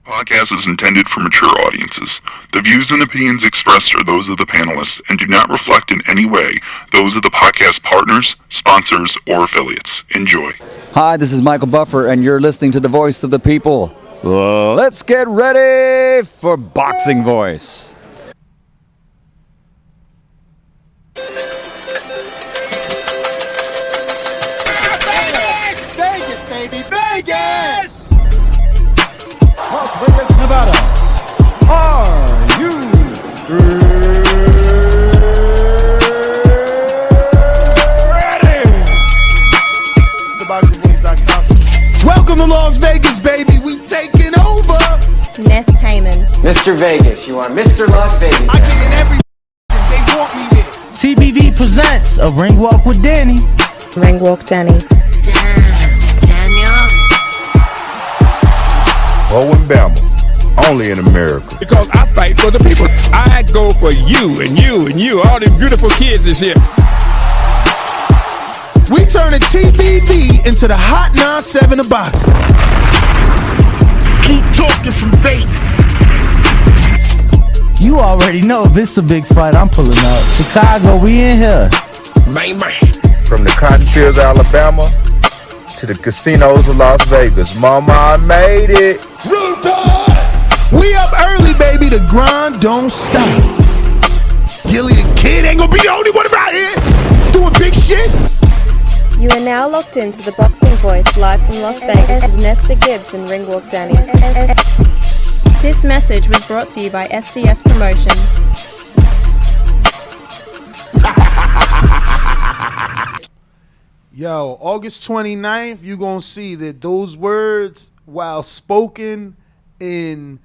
Podcast is intended for mature audiences. The views and opinions expressed are those of the panelists and do not reflect in any way those of the podcast partners, sponsors, or affiliates. Enjoy. Hi, this is Michael Buffer, and you're listening to the Voice of the People. Let's get ready for Boxing Voice. Vegas, baby, Vegas! Las Vegas, Nevada. Are you ready? TheBoxingVoice.com. Welcome to Las Vegas, baby. We taking over. Ness Heyman. Mr. Vegas, you are Mr. Las Vegas. I get in every they want me there. TBV presents a ring walk with Danny. Ring Walk Danny. Owen Bama, only in America. Because I fight for the people. I go for you and you and you. All them beautiful kids is here. We turn a TBV into the Hot 97 of boxing. Keep talking from Vegas. You already know if it's a big fight, I'm pulling up. Chicago, we in here. Man. From the cotton fields of Alabama to the casinos of Las Vegas. Mama, I made it. We up early, baby. The grind don't stop. Gilly the Kid ain't gonna be the only one around here doing big shit. You are now locked into the Boxing Voice live from Las Vegas with Nesta Gibbs and Ring Walk Danny. This message was brought to you by SDS Promotions. Yo, August 29th, you gonna see that those words, while spoken in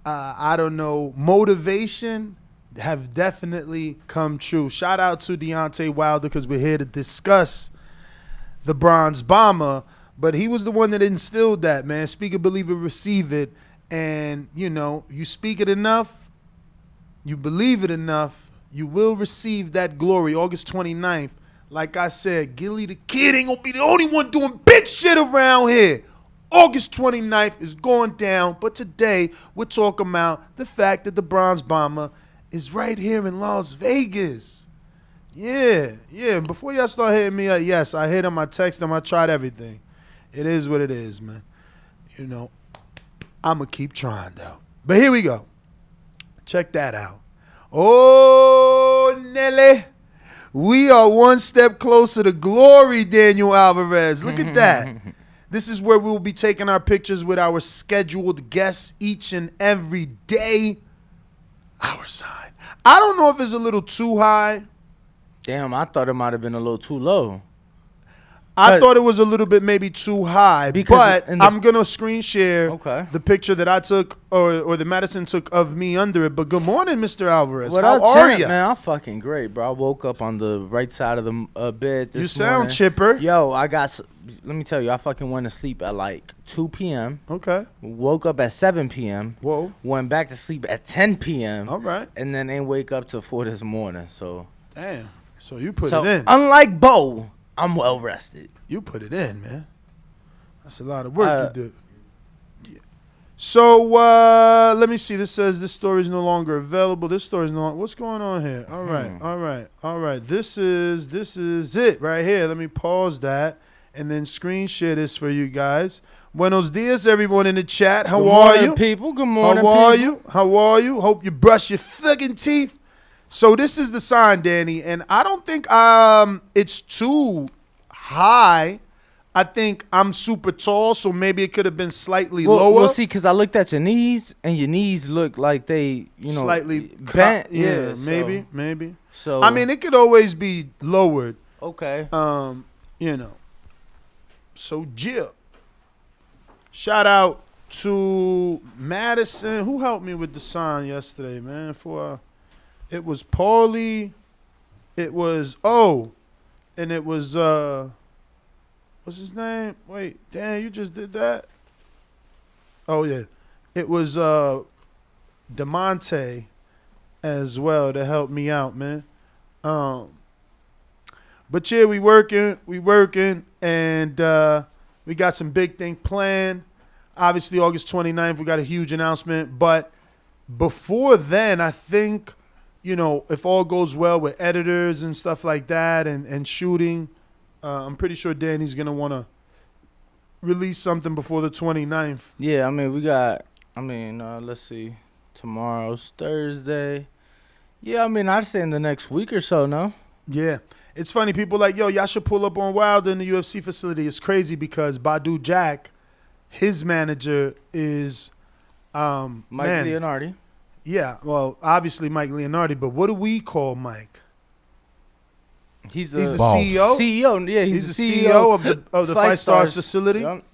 I don't know, motivation, have definitely come true. Shout out to Deontay Wilder, because we're here to discuss the Bronze Bomber, but he was the one that instilled that, man. Speak it, believe it, receive it. And, you know, you speak it enough, you believe it enough, you will receive that glory. August 29th, like I said, Gilly the Kid ain't gonna be the only one doing big shit around here. August 29th is going down, but today we're talking about the fact that the Bronze Bomber is right here in Las Vegas. Yeah. Before y'all start hitting me up, yes, I hit him, I text him, I tried everything. It is what it is, man. You know, I'm going to keep trying, though. But here we go. Check that out. Oh, Nelly. We are one step closer to glory, Daniel Alvarez. Look at that. This is where we will be taking our pictures with our scheduled guests each and every day. Our side. I don't know if it's a little too high. Damn, I thought it might have been a little too low. I thought it was a little bit maybe too high, but I'm going to screen share the picture that I took or the Madison took of me under it. But good morning, Mr. Alvarez. How are you? Man, I'm fucking great, bro. I woke up on the right side of the bed this morning. You sound chipper. Yo, let me tell you, I fucking went to sleep at like 2 p.m. Okay. Woke up at 7 p.m. Whoa. Went back to sleep at 10 p.m. All right. And then ain't wake up till 4 this morning, so. Damn. So you put it in. Unlike Bo, I'm well rested. You put it in, man. That's a lot of work you did. Yeah. So let me see. This says this story is no longer available. This story is no longer. What's going on here? All right. This is it right here. Let me pause that and then screen share this for you guys. Buenos dias, everyone in the chat. How are you, people? Good morning, How are you? Hope you brush your fucking teeth. So this is the sign, Danny, and I don't think it's too high. I think I'm super tall, so maybe it could have been slightly lower. Well, see, because I looked at your knees, and your knees look like they, slightly bent. Yeah, maybe. So I mean, it could always be lowered. Okay. So Jill. Shout out to Madison, who helped me with the sign yesterday, man. It was Paulie. It was and it was what's his name? Wait, damn, you just did that? Oh yeah. It was DeMonte as well to help me out, man. But yeah, we working, and we got some big thing planned. obviously August 29th, we got a huge announcement. But before then, I think, you know, if all goes well with editors and stuff like that and shooting, I'm pretty sure Danny's going to want to release something before the 29th. Yeah, I mean, let's see. Tomorrow's Thursday. Yeah, I mean, I'd say in the next week or so, no? Yeah. It's funny. People like, yo, y'all should pull up on Wilder in the UFC facility. It's crazy because Badu Jack, his manager is Mike Leonardi. Yeah, well, obviously Mike Leonardi, but what do we call Mike? He's the boss. CEO? CEO, yeah, he's the CEO of the Fight Stars facility. Yep.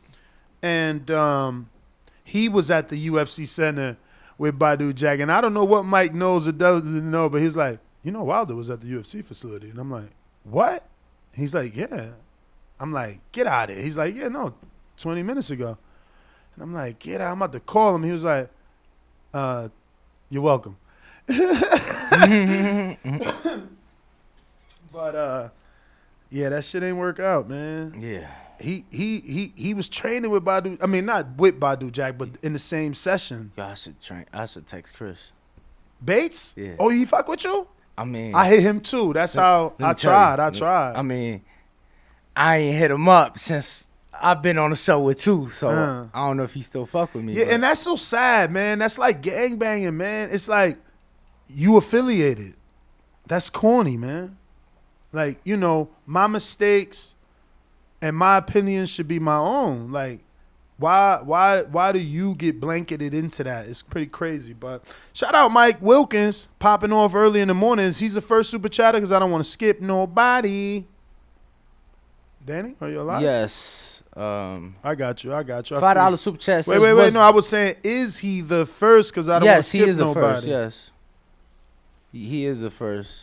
And he was at the UFC center with Badu Jack. And I don't know what Mike knows or doesn't know, but he's like, you know, Wilder was at the UFC facility. And I'm like, what? He's like, yeah. I'm like, get out of here. He's like, yeah, no, 20 minutes ago. And I'm like, get out. I'm about to call him. He was like, you're welcome. But yeah, that shit ain't work out, man. Yeah. He was training with Badu. I mean, not with Badu Jack, but in the same session. Yo, I should text Chris. Bates? Yeah. Oh, he fuck with you? I mean, I hit him too. That's how I tried. I mean, I ain't hit him up since I've been on the show with you, so I don't know if he still fuck with me. Yeah, and that's so sad, man. That's like gangbanging, man. It's like you affiliated. That's corny, man. Like, you know, my mistakes and my opinions should be my own. Like, why do you get blanketed into that? It's pretty crazy. But shout out Mike Wilkins popping off early in the mornings. He's the first super chatter because I don't want to skip nobody. Danny, are you alive? Yes. I got you. $5 super chat. Wait. No, I was saying, is he the first? Because I don't want to skip nobody. Yes, he is the first. Yes, he is the first.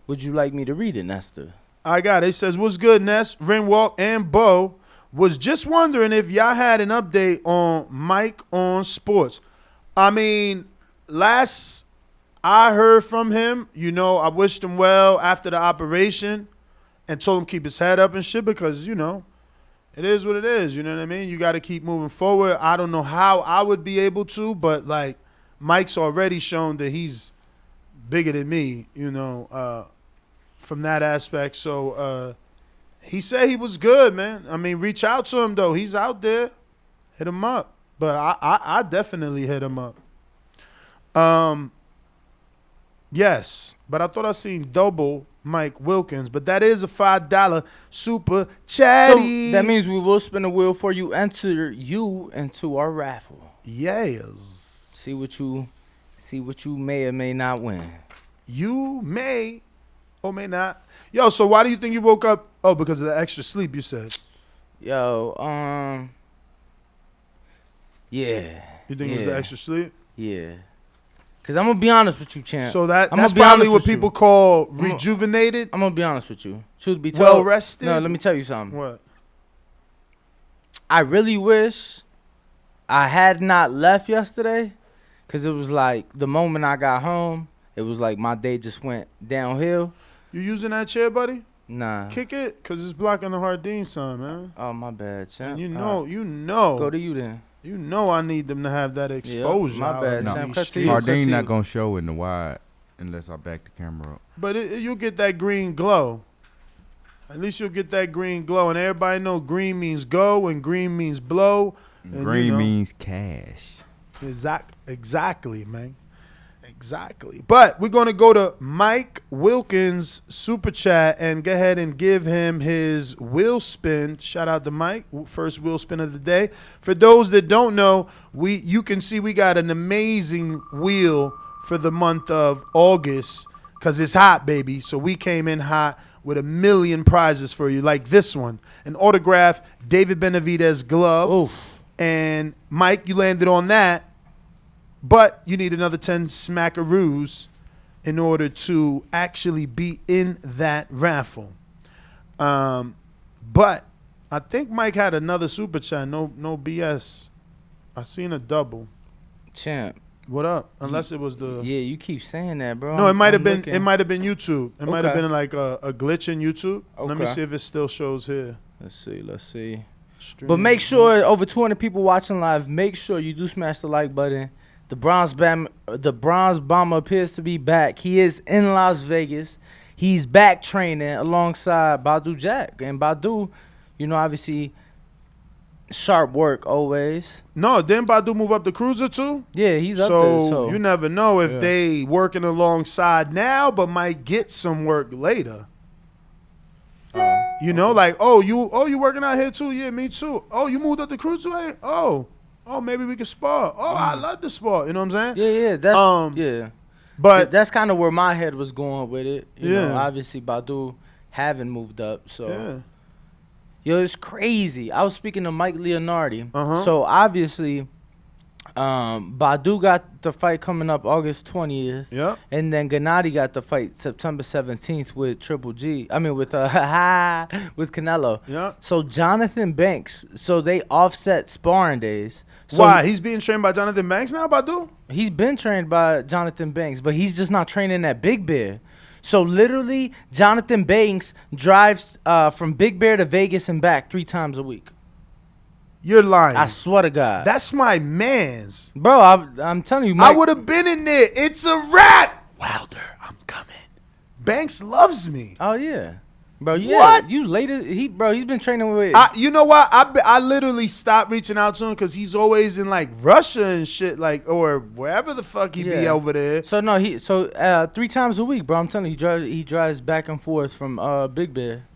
Would you like me to read it, Nestor? I got it. It says, what's good, Ness, Ringwalk, and Bo? Was just wondering if y'all had an update on Mike on sports. I mean, last I heard from him, you know, I wished him well after the operation and told him keep his head up and shit because, you know, it is what it is. You know what I mean? You got to keep moving forward. I don't know how I would be able to, but, like, Mike's already shown that he's bigger than me, you know, from that aspect. So he said he was good, man. I mean, reach out to him, though. He's out there. Hit him up. But I definitely hit him up. Yes, but I thought I seen double Mike Wilkins, but that is a $5 super chatty. So that means we will spin a wheel for you, enter you into our raffle. Yes. See what you may or may not win. You may or may not. Yo, so why do you think you woke up? Oh, because of the extra sleep, you said. Yo, yeah. You think it was the extra sleep? Yeah. Because I'm going to be honest with you, champ. So that's probably what people call rejuvenated? I'm going to be honest with you. Truth be told. Well rested? No, let me tell you something. What? I really wish I had not left yesterday because it was like the moment I got home, it was like my day just went downhill. You using that chair, buddy? Nah. Kick it, because it's blocking the Hardin sign, man. Oh, my bad, champ. And you know. Go to you then. You know I need them to have that exposure. My bad, champ. Hardin not going to show in the wide unless I back the camera up. But you'll get that green glow. At least you'll get that green glow. And everybody know green means go and green means blow. And green means cash. Exactly, man. Exactly. But we're going to go to Mike Wilkins super chat and go ahead and give him his wheel spin. Shout out to Mike. First wheel spin of the day. For those that don't know, you can see we got an amazing wheel for the month of August because it's hot, baby. So we came in hot with 1 million prizes for you, like this one. An autographed David Benavidez glove. Oof. And Mike, you landed on that. But you need another 10 smackaroos in order to actually be in that raffle. But I think Mike had another super chat. No BS. I seen a double. Champ. What up? Unless it was the. Yeah, you keep saying that, bro. No, it might have been. Looking. It might have been YouTube. It might have Okay. been like a glitch in YouTube. Okay. Let me see if it still shows here. Let's see. But make sure, over 200 people watching live, make sure you do smash the like button. The Bronze Bomber appears to be back. He is in Las Vegas. He's back training alongside Badu Jack. And Badu, obviously, sharp work always. No, didn't Badu move up the cruiser too? Yeah, he's up there. So you never know if they working alongside now, but might get some work later. Like, you working out here too? Yeah, me too. Oh, you moved up the cruiserweight? Oh, maybe we can spar. Oh, I love to spar. You know what I'm saying? Yeah, that's yeah. But that's kind of where my head was going with it. You know, obviously Badu haven't moved up, so yo, it's crazy. I was speaking to Mike Leonardi. So obviously, Badu got the fight coming up August 20th. Yeah. And then Gennady got the fight September 17th with with Canelo. Yeah. So Jonathan Banks, so they offset sparring days. So why? He's being trained by Jonathan Banks now, Badu? He's been trained by Jonathan Banks, but he's just not training at Big Bear. So literally, Jonathan Banks drives from Big Bear to Vegas and back 3 times a week. You're lying. I swear to God. That's my man's. Bro, I'm telling you, Mike. I would have been in there. It's a wrap. Wilder, I'm coming. Banks loves me. Oh, yeah. Bro, yeah. What? You later. He's been training with. You know what? I literally stopped reaching out to him because he's always in like Russia and shit, like, or wherever the fuck he be over there. So no, 3 times a week, bro. I'm telling you, he drives back and forth from Big Bear.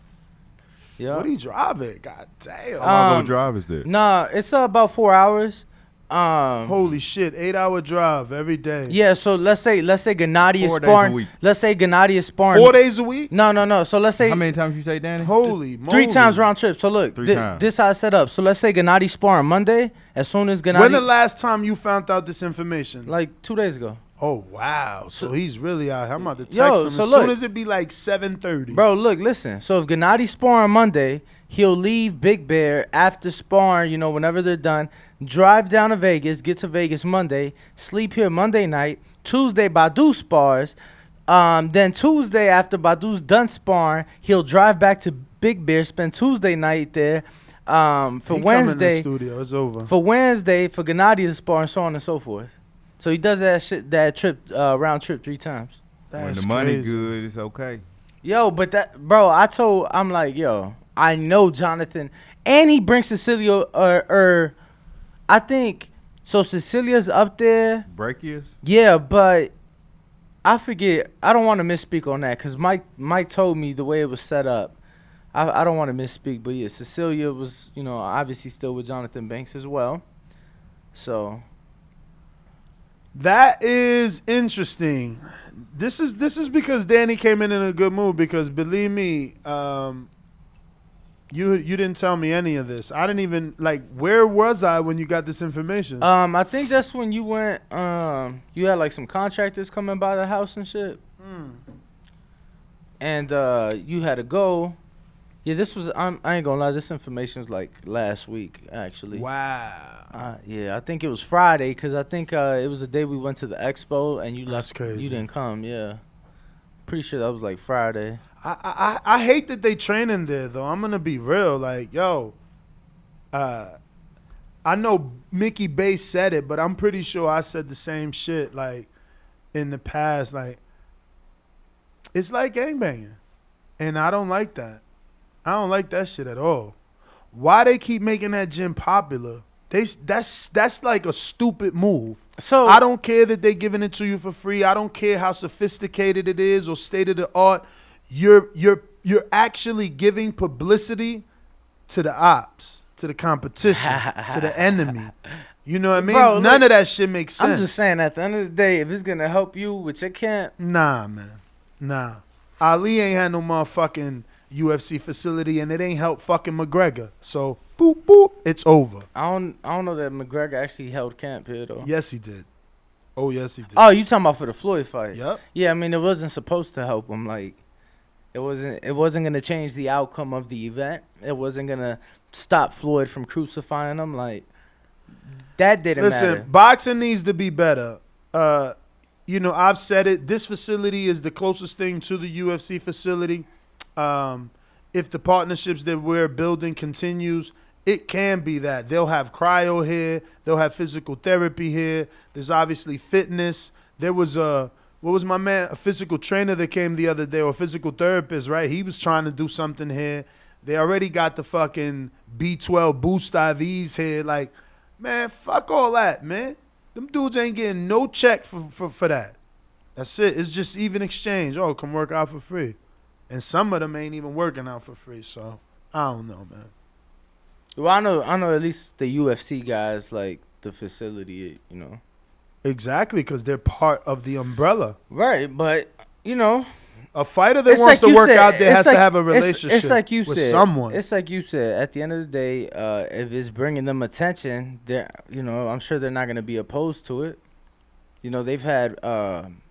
Yeah. What he driving? God damn. How long drive is that? Nah, it's about 4 hours. Holy shit, 8-hour drive every day. Yeah, so let's say Gennady is 4 days a sparring. week. Let's say Gennady is sparring 4 days a week? No. So let's say How many times you say, Danny? Holy moly. 3 times round trip. So look, 3 times. this how it's set up. So let's say Gennady sparring Monday. As soon as Gennady, When the last time you found out this information? like 2 days ago. Oh wow! So he's really out. I'm about to text Yo, him so as look. soon as it be like 7:30. Bro, look, listen. So if Gennady sparring Monday, he'll leave Big Bear after sparring, whenever they're done, drive down to Vegas, get to Vegas Monday, sleep here Monday night. Tuesday, Badu spars. Then Tuesday, after Badu's done sparring, he'll drive back to Big Bear, spend Tuesday night there. For He Wednesday, come in the studio. It's over. for Wednesday, for Gennady to spar, and so on and so forth. So he does that trip, round trip 3 times. When the money good, it's okay. Yo, but I'm like, yo, I know Jonathan, and he brings Cecilia, I think, so Cecilia's up there. Brachius? Yeah, but I forget. I don't want to misspeak on that because Mike told me the way it was set up. I don't want to misspeak, but yeah, Cecilia was, obviously still with Jonathan Banks as well. So that is interesting. This is because Danny came in a good mood because believe me, you didn't tell me any of this. I didn't even where was I when you got this information? I think that's when you went you had like some contractors coming by the house and shit. And you had to go. Yeah, this was I ain't gonna lie, this information was like last week actually. Wow. Yeah, I think it was Friday because I think it was the day we went to the expo and you That's left. crazy. You didn't come. Yeah, pretty sure that was like Friday. I hate that they training there though. I'm gonna be real. Like, yo, I know Mickey Bass said it, but I'm pretty sure I said the same shit like in the past. Like, it's like gangbanging, and I don't like that. I don't like that shit at all. Why they keep making that gym popular? That's like a stupid move. So I don't care that they giving it to you for free. I don't care how sophisticated it is or state of the art. You're actually giving publicity to the ops, to the competition, to the enemy. You know what I mean? Bro, None of that shit makes sense. I'm just saying, at the end of the day, if it's gonna help you with your camp, Nah, man. Nah. Ali ain't had no motherfucking UFC facility, and it ain't helped fucking McGregor. So, boop, boop, it's over. I don't know that McGregor actually held camp here though. Yes, he did. Oh, yes, he did. Oh, you talking about for the Floyd fight? Yep. Yeah, I mean, it wasn't supposed to help him. Like, it wasn't gonna change the outcome of the event. It wasn't gonna stop Floyd from crucifying him. Like, that didn't matter. Listen, boxing needs to be better. I've said it. This facility is the closest thing to the UFC facility. If the partnerships that we're building continues, it can be that. They'll have cryo here. They'll have physical therapy here. There's obviously fitness. There was what was my man? A physical trainer that came the other day, or a physical therapist, right? He was trying to do something here. They already got the fucking B12 boost IVs here. Like, man, fuck all that, man. Them dudes ain't getting no check for that. That's it. It's just even exchange. Oh, come work out for free. And some of them ain't even working out for free. So, I don't know, man. Well, I know at least the UFC guys, like the facility, you know. Exactly, because they're part of the umbrella. Right, but, you know. A fighter that wants to work out there has to have a relationship with someone. It's like you said. At the end of the day, if it's bringing them attention, you know, I'm sure they're not going to be opposed to it. You know, they've had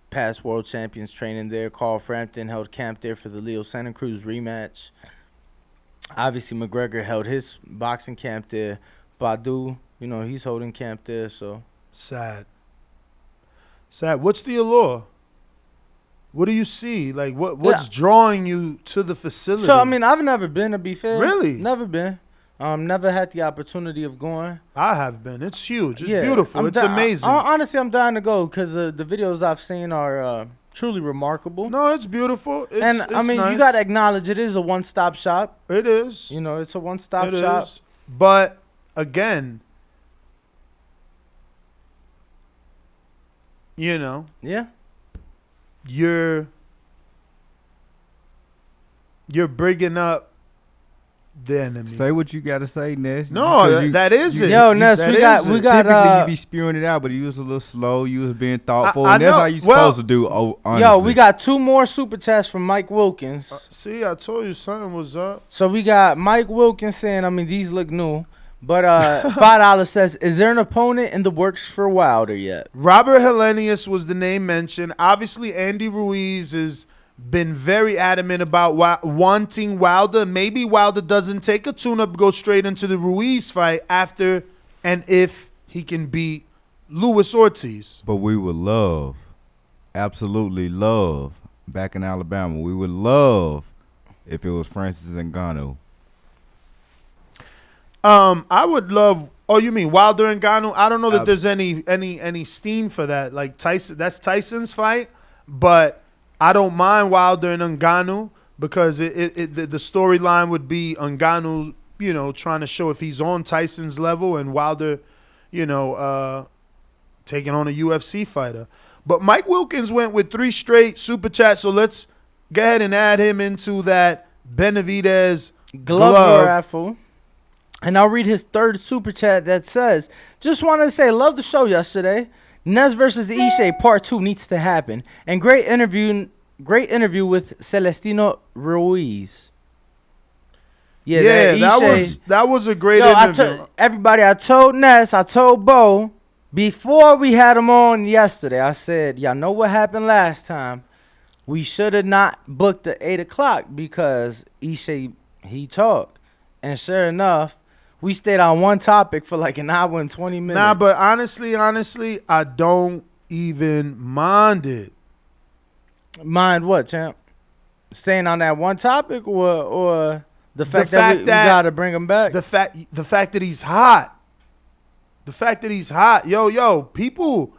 past world champions training there. Carl Frampton held camp there for the Leo Santa Cruz rematch. Obviously, McGregor held his boxing camp there. Badu, you know, he's holding camp there. So sad. What's the allure? What do you see? Like, what's drawing you to the facility? So, I mean, I've never been, to be fair. Really? Never been. Never had the opportunity of going. I have been. It's huge. It's beautiful. It's amazing. Honestly, I'm dying to go because the videos I've seen are truly remarkable. No, it's beautiful. It's I mean, nice. You got to acknowledge it is a one-stop shop. It is. You know, it's a one-stop shop. Is. But, again, you know. Yeah. You're bringing up the enemy. Say what you gotta say, Ness. No, that is it. Yo, Ness, we got. Typically, you be spewing it out, but you was a little slow. You was being thoughtful, I and that's know. how you supposed to do. Oh, honestly. Yo, we got 2 more super chats from Mike Wilkins. See, I told you something was up. So we got Mike Wilkins saying, I mean, these look new. But $5 says, is there an opponent in the works for Wilder yet? Robert Hellenius was the name mentioned. Obviously, Andy Ruiz has been very adamant about wanting Wilder. Maybe Wilder doesn't take a tune-up, go straight into the Ruiz fight after and if he can beat Luis Ortiz. But we would love, absolutely love, back in Alabama, we would love if it was Francis Ngannou. I would love. Oh, you mean Wilder and Ngannou? I don't know that there's any steam for that. Like Tyson, that's Tyson's fight, but I don't mind Wilder and Ngannou because the storyline would be Ngannou, you know, trying to show if he's on Tyson's level, and Wilder, you know, taking on a UFC fighter. But Mike Wilkins went with 3 straight super chats, so let's go ahead and add him into that Benavidez glove raffle. And I'll read his 3rd super chat that says, just wanted to say, love the show yesterday. Nez versus Ishe part 2 needs to happen. And great interview with Celestino Ruiz. That was a great interview. I told Ness, I told Bo, before we had him on yesterday, I said, y'all know what happened last time. We should have not booked the 8 o'clock because Ishe, he talked. And sure enough, we stayed on one topic for like an hour and 20 minutes. Nah, but honestly, I don't even mind it. Mind what, champ? Staying on that one topic or the fact that we got to bring him back? The fact that he's hot. The fact that he's hot. People,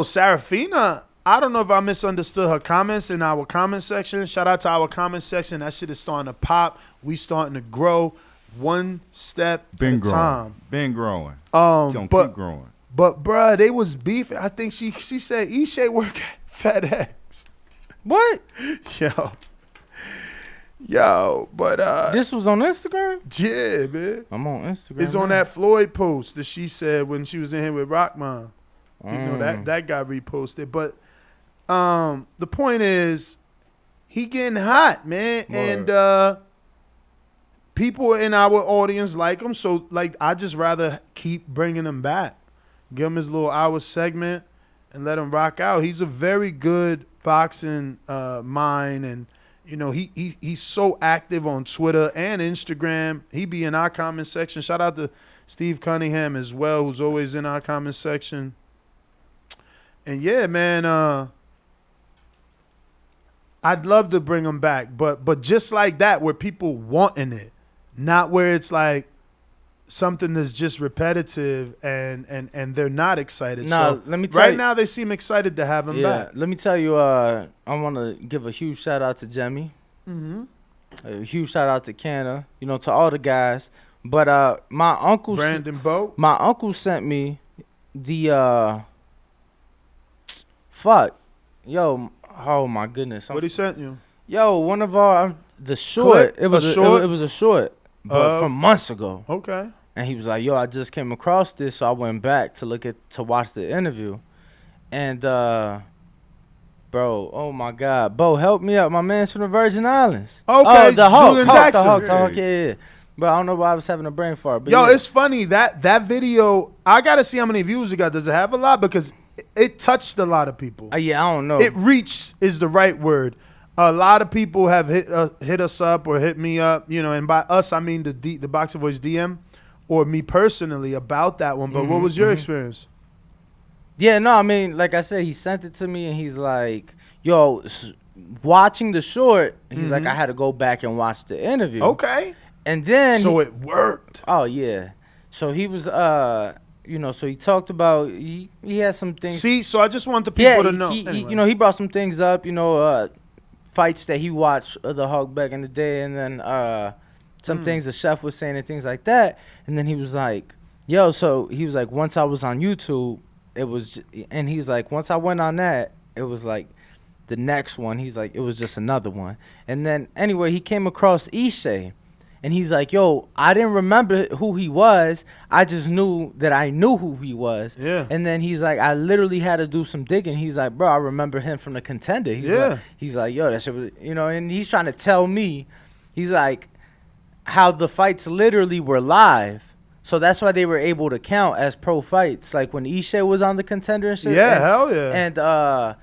Serafina, I don't know if I misunderstood her comments in our comment section. Shout out to our comment section. That shit is starting to pop. We starting to grow. One step at a time. Been growing. Keep growing. But bruh, they was beefing. I think she said Ishe work at FedEx. What? Yo, but this was on Instagram? Yeah, man. I'm on Instagram. It's on that Floyd post that she said when she was in here with Rockman. You know, that got reposted. But the point is, he getting hot, man. Word. And people in our audience like him, so like I just rather keep bringing him back, give him his little hour segment, and let him rock out. He's a very good boxing mind, and you know he's so active on Twitter and Instagram. He be in our comment section. Shout out to Steve Cunningham as well, who's always in our comment section. And yeah, man, I'd love to bring him back, but just like that, where people wanting it. Not where it's like something that's just repetitive and they're not excited. Nah, So let me tell right you- now they seem excited to have him back. Let me tell you, I want to give a huge shout out to Jemmy. Mm-hmm. A huge shout out to Canna, to all the guys. But my uncle Brandon Boat. My uncle sent me the fuck. Yo, oh my goodness. What he sent you? Yo, one of our the short. Clip? It was A a short? It was a short, but from months ago. Okay. And he was like, "Yo, I just came across this, so I went back to watch the interview." And bro, oh my God, Bo, help me out. My man's from the Virgin Islands. Okay, oh, the Hawk, Julian the Jackson. Hawk, yeah. But I don't know why I was having a brain fart. But Yo, yeah. it's funny that video. I gotta see how many views it got. Does it have a lot? Because it touched a lot of people. Yeah, I don't know. It reached is the right word. A lot of people have hit us up or hit me up, and by us I mean the Boxing Voice DM or me personally about that one. But what was your experience? Yeah, no, I mean, like I said, he sent it to me and he's like, "Yo, watching the short." He's like, "I had to go back and watch the interview." Okay. And then So it worked. Oh yeah. So he was so he talked about he had some things. See, so I just want the people to know. He, Anyway. he brought some things up, fights that he watched of the Hawk back in the day, and then some things the chef was saying and things like that. And then he was like, "Yo," so he was like, "Once I was on YouTube, it was," and he's like, "Once I went on that, it was like the next one." He's like, "It was just another one." And then anyway, he came across Ishe. And he's like, "Yo, I didn't remember who he was. I just knew that I knew who he was." Yeah. And then he's like, "I literally had to do some digging." He's like, "Bro, I remember him from the Contender." He's like, "Yo, that shit was," and he's trying to tell me, he's like, how the fights literally were live. So that's why they were able to count as pro fights. Like when Ishe was on the Contender and shit. Yeah, and, hell yeah. And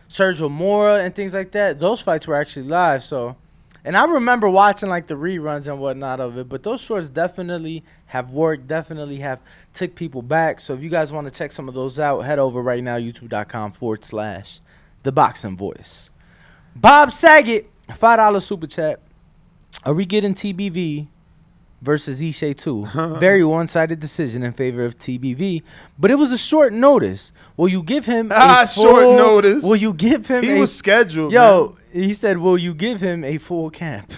Sergio Mora and things like that. Those fights were actually live. So. And I remember watching like the reruns and whatnot of it, but those shorts definitely have worked, definitely have took people back. So if you guys want to check some of those out, head over right now, youtube.com/The Boxing Voice. Bob Saget, $5 super chat. Are we getting TBV versus Ishe 2? Very one-sided decision in favor of TBV, but it was a short notice. Will you give him a full, short notice? Will you give him He was scheduled. Yo, man. he said, "Will you give him a full camp?"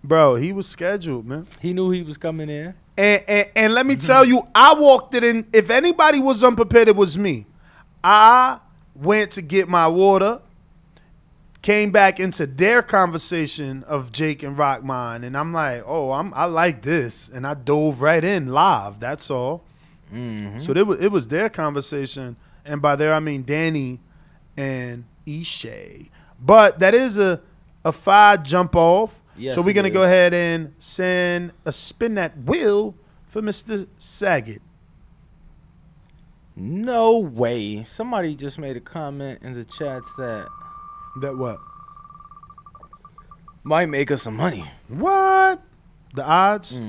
Bro, he was scheduled, man. He knew he was coming in. And let me tell you, I walked it in. If anybody was unprepared, it was me. I went to get my water, came back into their conversation of Jake and Rockmine, and I'm like, "Oh, I like this," and I dove right in live. That's all. So it was their conversation, and by there I mean Danny and Ishe. But that is a 5 jump off. Yes, So we're it gonna is. go ahead and send a spin that wheel for Mr. Saget. No way. Somebody just made a comment in the chats that That what? might make us some money. What? The odds?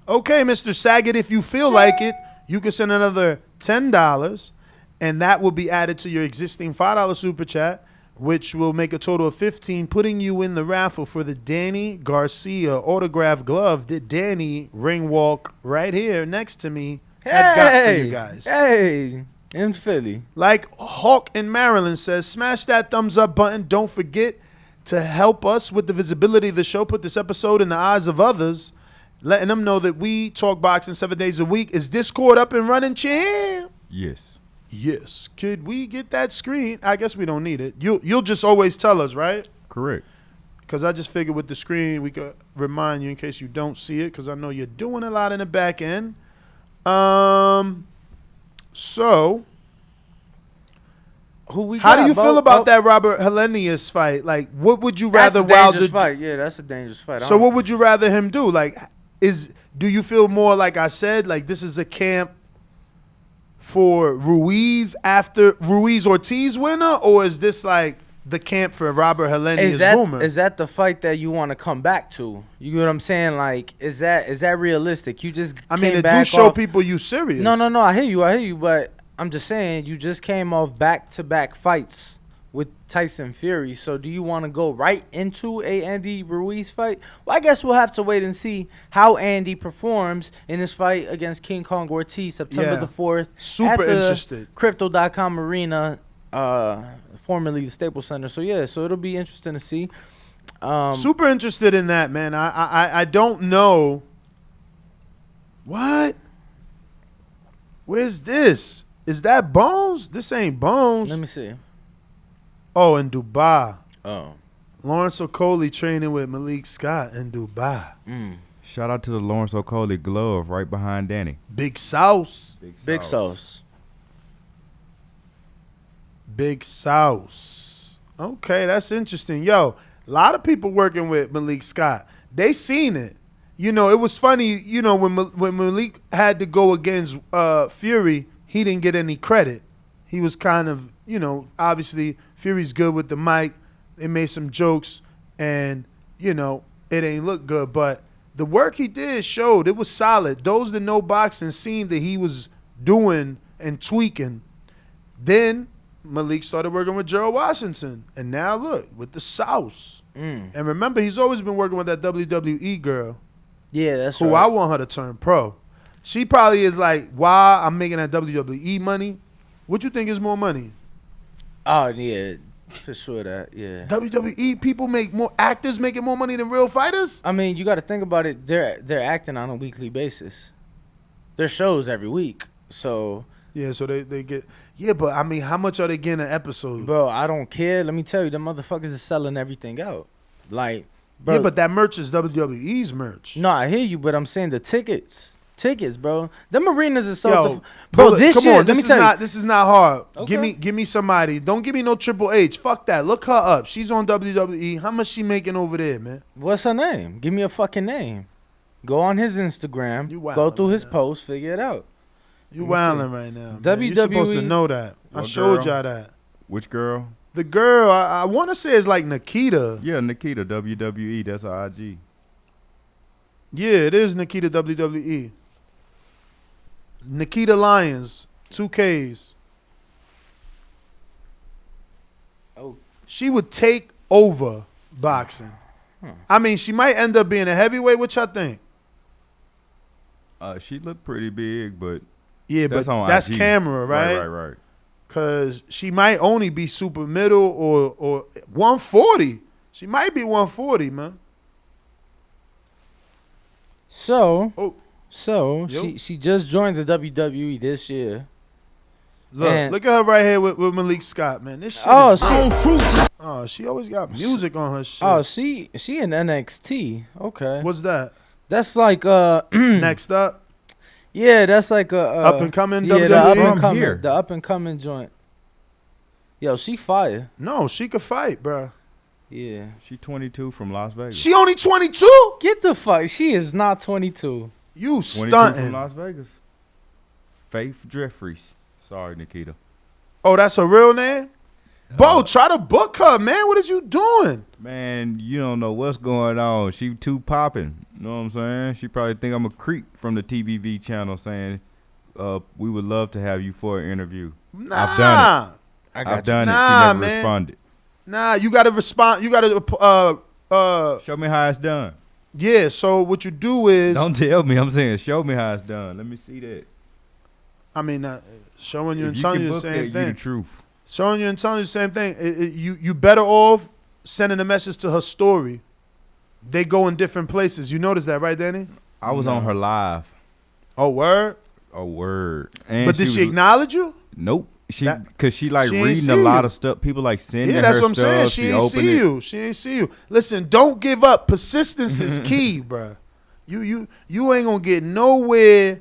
Okay, Mr. Saget, if you feel like it, you can send another $10, and that will be added to your existing $5 super chat, which will make a total of $15, putting you in the raffle for the Danny Garcia autograph glove that Danny ring walk right here next to me had got for you guys. Hey, in Philly. Like Hawk in Maryland says, smash that thumbs up button. Don't forget to help us with the visibility of the show. Put this episode in the eyes of others, letting them know that we talk boxing 7 days a week. Is Discord up and running, champ? Yes. Yes. Could we get that screen? I guess we don't need it. You'll just always tell us, right? Correct. Because I just figured with the screen, we could remind you in case you don't see it, because I know you're doing a lot in the back end. So, Who we how got, do you Bo? feel about Oh, that Robert Helenius fight? Like, what would you That's rather a dangerous Wilder? fight. Yeah, that's a dangerous fight. So, what would you rather him do? Like, do you feel more like I said, like this is a camp for Ruiz after Ruiz Ortiz winner, or is this like the camp for Robert Helenius rumor? Is that the fight that you want to come back to? You get what I'm saying? Like, is that realistic? You just I mean, came it do back show off- people you serious. No, I hear you, but I'm just saying you just came off back-to-back fights with Tyson Fury. So do you want to go right into a Andy Ruiz fight? Well, I guess we'll have to wait and see how Andy performs in his fight against King Kong Ortiz September the 4th. Super at the interested. Crypto.com Arena, formerly the Staples Center. So yeah, so it'll be interesting to see. Super interested in that, man. I don't know. What? Where's this? Is that Bones? This ain't Bones. Let me see. Oh, in Dubai. Oh. Lawrence Okolie training with Malik Scott in Dubai. Shout out to the Lawrence Okolie glove right behind Danny. Big Sauce. Big Sauce. Big Sauce. Okay, that's interesting. Yo, a lot of people working with Malik Scott. They seen it. You know, it was funny, you know, when Malik had to go against Fury, he didn't get any credit. He was kind of, you know, obviously Fury's good with the mic. They made some jokes, and, you know, it ain't look good. But the work he did showed it was solid. Those that know boxing seen that he was doing and tweaking. Then Malik started working with Gerald Washington, and now look, with the Sauce. And remember, he's always been working with that WWE girl. Yeah, that's who right. I want her to turn pro. She probably is like, why I'm making that WWE money. What you think is more money? Oh, yeah, for sure that, yeah. WWE people actors making more money than real fighters? I mean, you got to think about it. They're acting on a weekly basis. Their shows every week. So yeah, so they get but I mean, how much are they getting an episode? Bro, I don't care. Let me tell you, them motherfuckers is selling everything out. Like, bro. Yeah, but that merch is WWE's merch. No, I hear you, but I'm saying the tickets, bro. Them arenas are so. Yo, bro, this come shit. on, Let me tell you, this is not hard. Okay. Give me somebody. Don't give me no Triple H. Fuck that. Look her up. She's on WWE. How much she making over there, man? what's her name? Give me a fucking name. Go on his Instagram. Go through his posts. Figure it out. You wilding right now. WWE. You're supposed to know that. I showed y'all that. Which girl? The girl, I want to say it's like Nikita. Yeah, Nikita, WWE. That's her IG. Yeah, it is Nikita WWE. Nikita Lyons, 2Ks. Oh. She would take over boxing. I mean, she might end up being a heavyweight. What y'all think? She looked pretty big, but yeah, that's but on that's IG. camera, right? Right. Because she might only be super middle or 140. She might be 140, man. So she just joined the WWE this year. Look at her right here with Malik Scott, man. This shit she always got music on her shit. Oh, she in NXT. Okay. What's that? That's like Next up? Yeah, that's like a up and coming yeah, WWE? the up and coming joint. Yo, she fire. No, she could fight, bro. Yeah. She 22 from Las Vegas. She only 22? Get the fuck. She is not 22. You 22 stunting. from Las Vegas. Faith Jeffries. Sorry, Nikita. Oh, that's her real name? Bo, try to book her, man. What is you doing? Man, you don't know what's going on. She too popping. You know what I'm saying? She probably think I'm a creep from the TVV channel saying, we would love to have you for an interview. Nah. I've done it. I've done it. Nah, She never man. responded. Nah, you got to respond. You got to Show me how it's done. yeah, so what you do is Don't tell me. I'm saying show me how it's done. Let me see that. I mean, showing you If and you telling can you the book same that, you thing. the truth. Showing you and telling you the same thing. You better off sending a message to her story. They go in different places. You notice that, right, Danny? I was on her live. Oh, word? Oh, word. And But did she acknowledge you? Nope. Cause she like She ain't reading see a lot you. of stuff. People like sending Yeah, that's her what I'm saying. stuff. She ain't opened see it. you. She ain't see you. Listen, don't give up. Persistence is key, bruh. You ain't gonna get nowhere.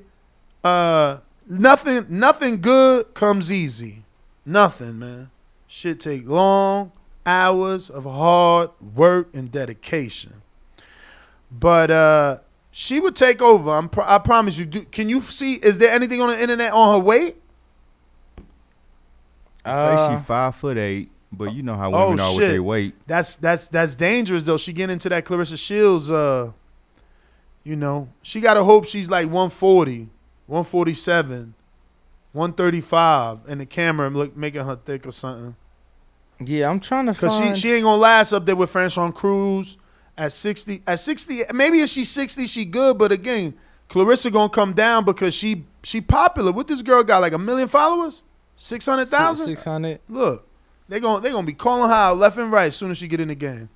Nothing good comes easy. Nothing, man. Shit take long hours of hard work and dedication. But she would take over. I promise you. Can you see? Is there anything on the internet on her weight? Say she 5'8", but you know how women are with their weight. That's dangerous though. She get into that Clarissa Shields. You know, she gotta hope she's like 140, 147, 135, and the camera making her thick or something. Yeah, I'm trying to Because find. she ain't going to last up there with Franchon Cruz at 60. At 60, maybe if she's 60, she good. But again, Clarissa going to come down because she popular. What this girl got, like 1 million followers? 600,000? 600. Look, they gonna be calling her out left and right as soon as she get in the game.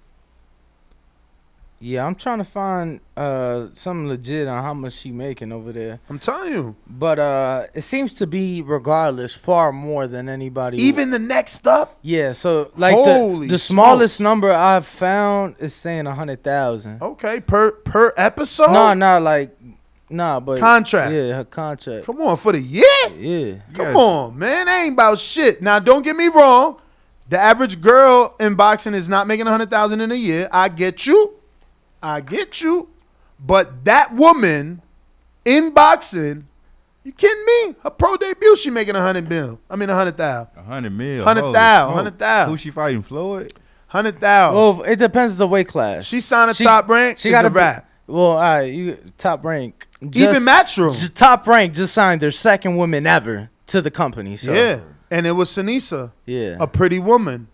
Yeah, I'm trying to find something legit on how much she making over there. I'm telling you. But it seems to be, regardless, far more than anybody. Even the next up? Yeah, so like Holy the smallest smokes. number I've found is saying 100,000. Okay, per episode? But Contract. Yeah, her contract. Come on, for the year? Yeah. Come on, man. That ain't about shit. Now, don't get me wrong. The average girl in boxing is not making 100,000 in a year. I get you. But that woman in boxing, you kidding me? Her pro debut, she making 100,000. 100 mil. 100,000. Who she fighting? Floyd? 100,000. Well, it depends the weight class. She signed a top rank. She got a rap. Well, all right, you top rank. Even Matchroom. Top rank just signed their second woman ever to the company. So. Yeah, and it was Sinisa. Yeah. A pretty woman.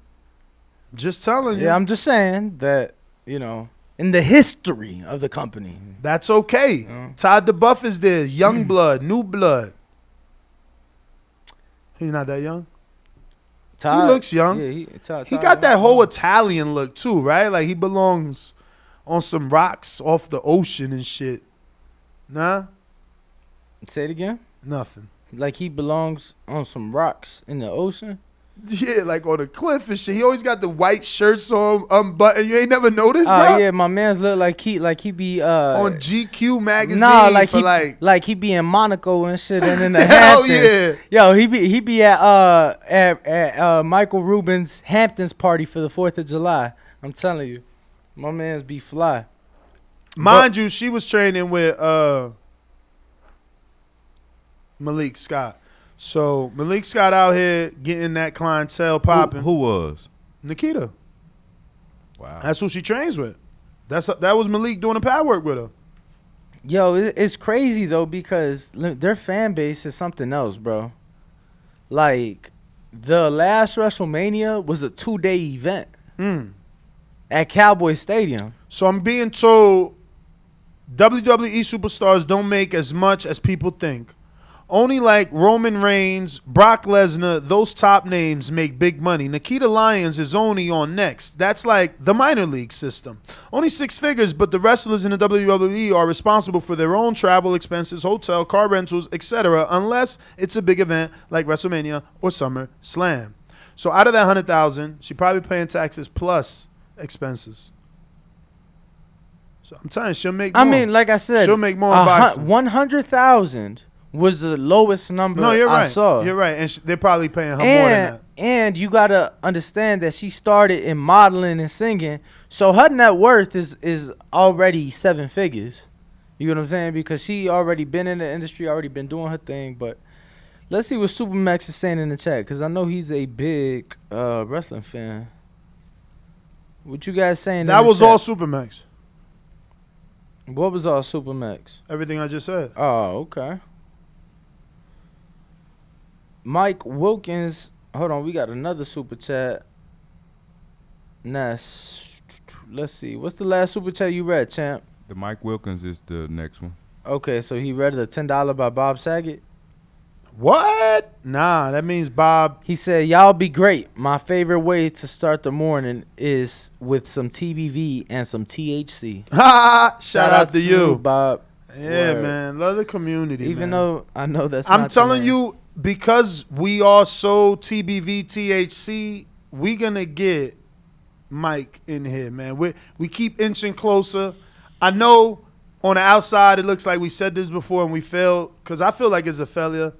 Just telling you. Yeah, I'm just saying that, in the history of the company. That's okay. Todd DeBuff is there. Young blood, new blood. He's not that young. Todd, he looks young. Yeah, he got that whole Italian look too, right? Like he belongs on some rocks off the ocean and shit. Nah? Say it again? Nothing. Like he belongs on some rocks in the ocean? Yeah, like on a cliff and shit. He always got the white shirts on unbuttoned. You ain't never noticed, bro? Oh yeah, my man's look like he be on GQ magazine. Nah, like he be in Monaco and shit and in the Hell Hamptons. yeah. Yo, he be at Michael Rubin's Hamptons party for the 4th of July. I'm telling you. My man's be fly. Mind you, she was training with Malik Scott. So Malik Scott out here getting that clientele popping. Who was? Nikita. Wow. That's who she trains with. That was Malik doing the pad work with her. Yo, it's crazy though because their fan base is something else, bro. Like the last WrestleMania was a 2-day event at Cowboy Stadium. So I'm being told WWE superstars don't make as much as people think. Only like Roman Reigns, Brock Lesnar, those top names make big money. Nikita Lyons is only on Next. That's like the minor league system. Only 6 figures, but the wrestlers in the WWE are responsible for their own travel expenses, hotel, car rentals, etc. unless it's a big event like WrestleMania or SummerSlam. So out of that 100,000, she probably paying taxes plus expenses. So I'm telling you, she'll make more. I mean, like I said, she'll make more in boxing. 100,000 was the lowest number I saw. You're right. And they're probably paying her more than that. And you got to understand that she started in modeling and singing. So her net worth is already 7 figures. You know what I'm saying? Because she already been in the industry, already been doing her thing. But let's see what Supermax is saying in the chat. Because I know he's a big wrestling fan. What you guys saying? That was all Supermax. What was all Supermax? Everything I just said. Oh, okay. Mike Wilkins, hold on, we got another super chat. Let's see. What's the last super chat you read, champ? The Mike Wilkins is the next one. Okay, so he read the $10 by Bob Saget. What? Nah, that means Bob. He said, y'all be great. My favorite way to start the morning is with some TBV and some THC. Shout out to you, Bob. Yeah, man. Love the community, Even man. though I know that's I'm not telling you, because we are so TBV, THC, we going to get Mike in here, man. We keep inching closer. I know on the outside it looks like we said this before and we failed, because I feel like it's a failure,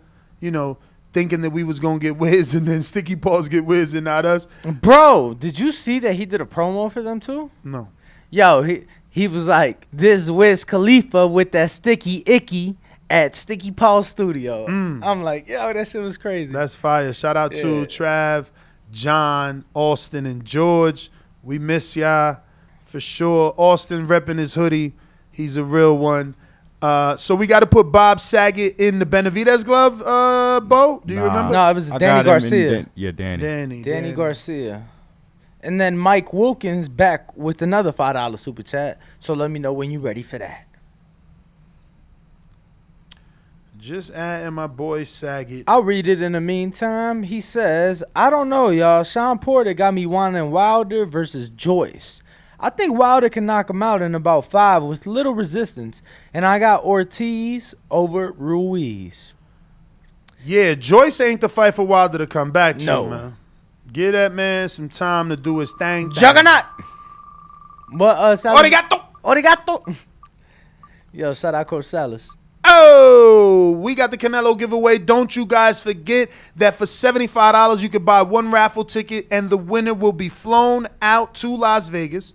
thinking that we was going to get Wiz and then Sticky Paws get Wiz and not us. Bro, did you see that he did a promo for them too? No. Yo, he was like, this Wiz Khalifa with that Sticky Icky at Sticky Paws Studio. I'm like, yo, that shit was crazy. That's fire. Shout out to Trav, John, Austin, and George. We miss y'all for sure. Austin repping his hoodie. He's a real one. So we got to put Bob Saget in the Benavidez glove, Bo? Do you remember? No, it was Danny Garcia. Danny. Danny Garcia. And then Mike Wilkins back with another $5 super chat. So let me know when you're ready for that. Just adding my boy Saget. I'll read it in the meantime. He says, I don't know, y'all. Sean Porter got me wanting Wilder versus Joyce. I think Wilder can knock him out in about 5 with little resistance. And I got Ortiz over Ruiz. Yeah, Joyce ain't the fight for Wilder to come back to, No. man. Give that man some time to do his thing. Juggernaut! What, Origato! Origato! Yo, shout out Coach Salas. Oh, we got the Canelo giveaway. Don't you guys forget that for $75, you could buy 1 raffle ticket, and the winner will be flown out to Las Vegas.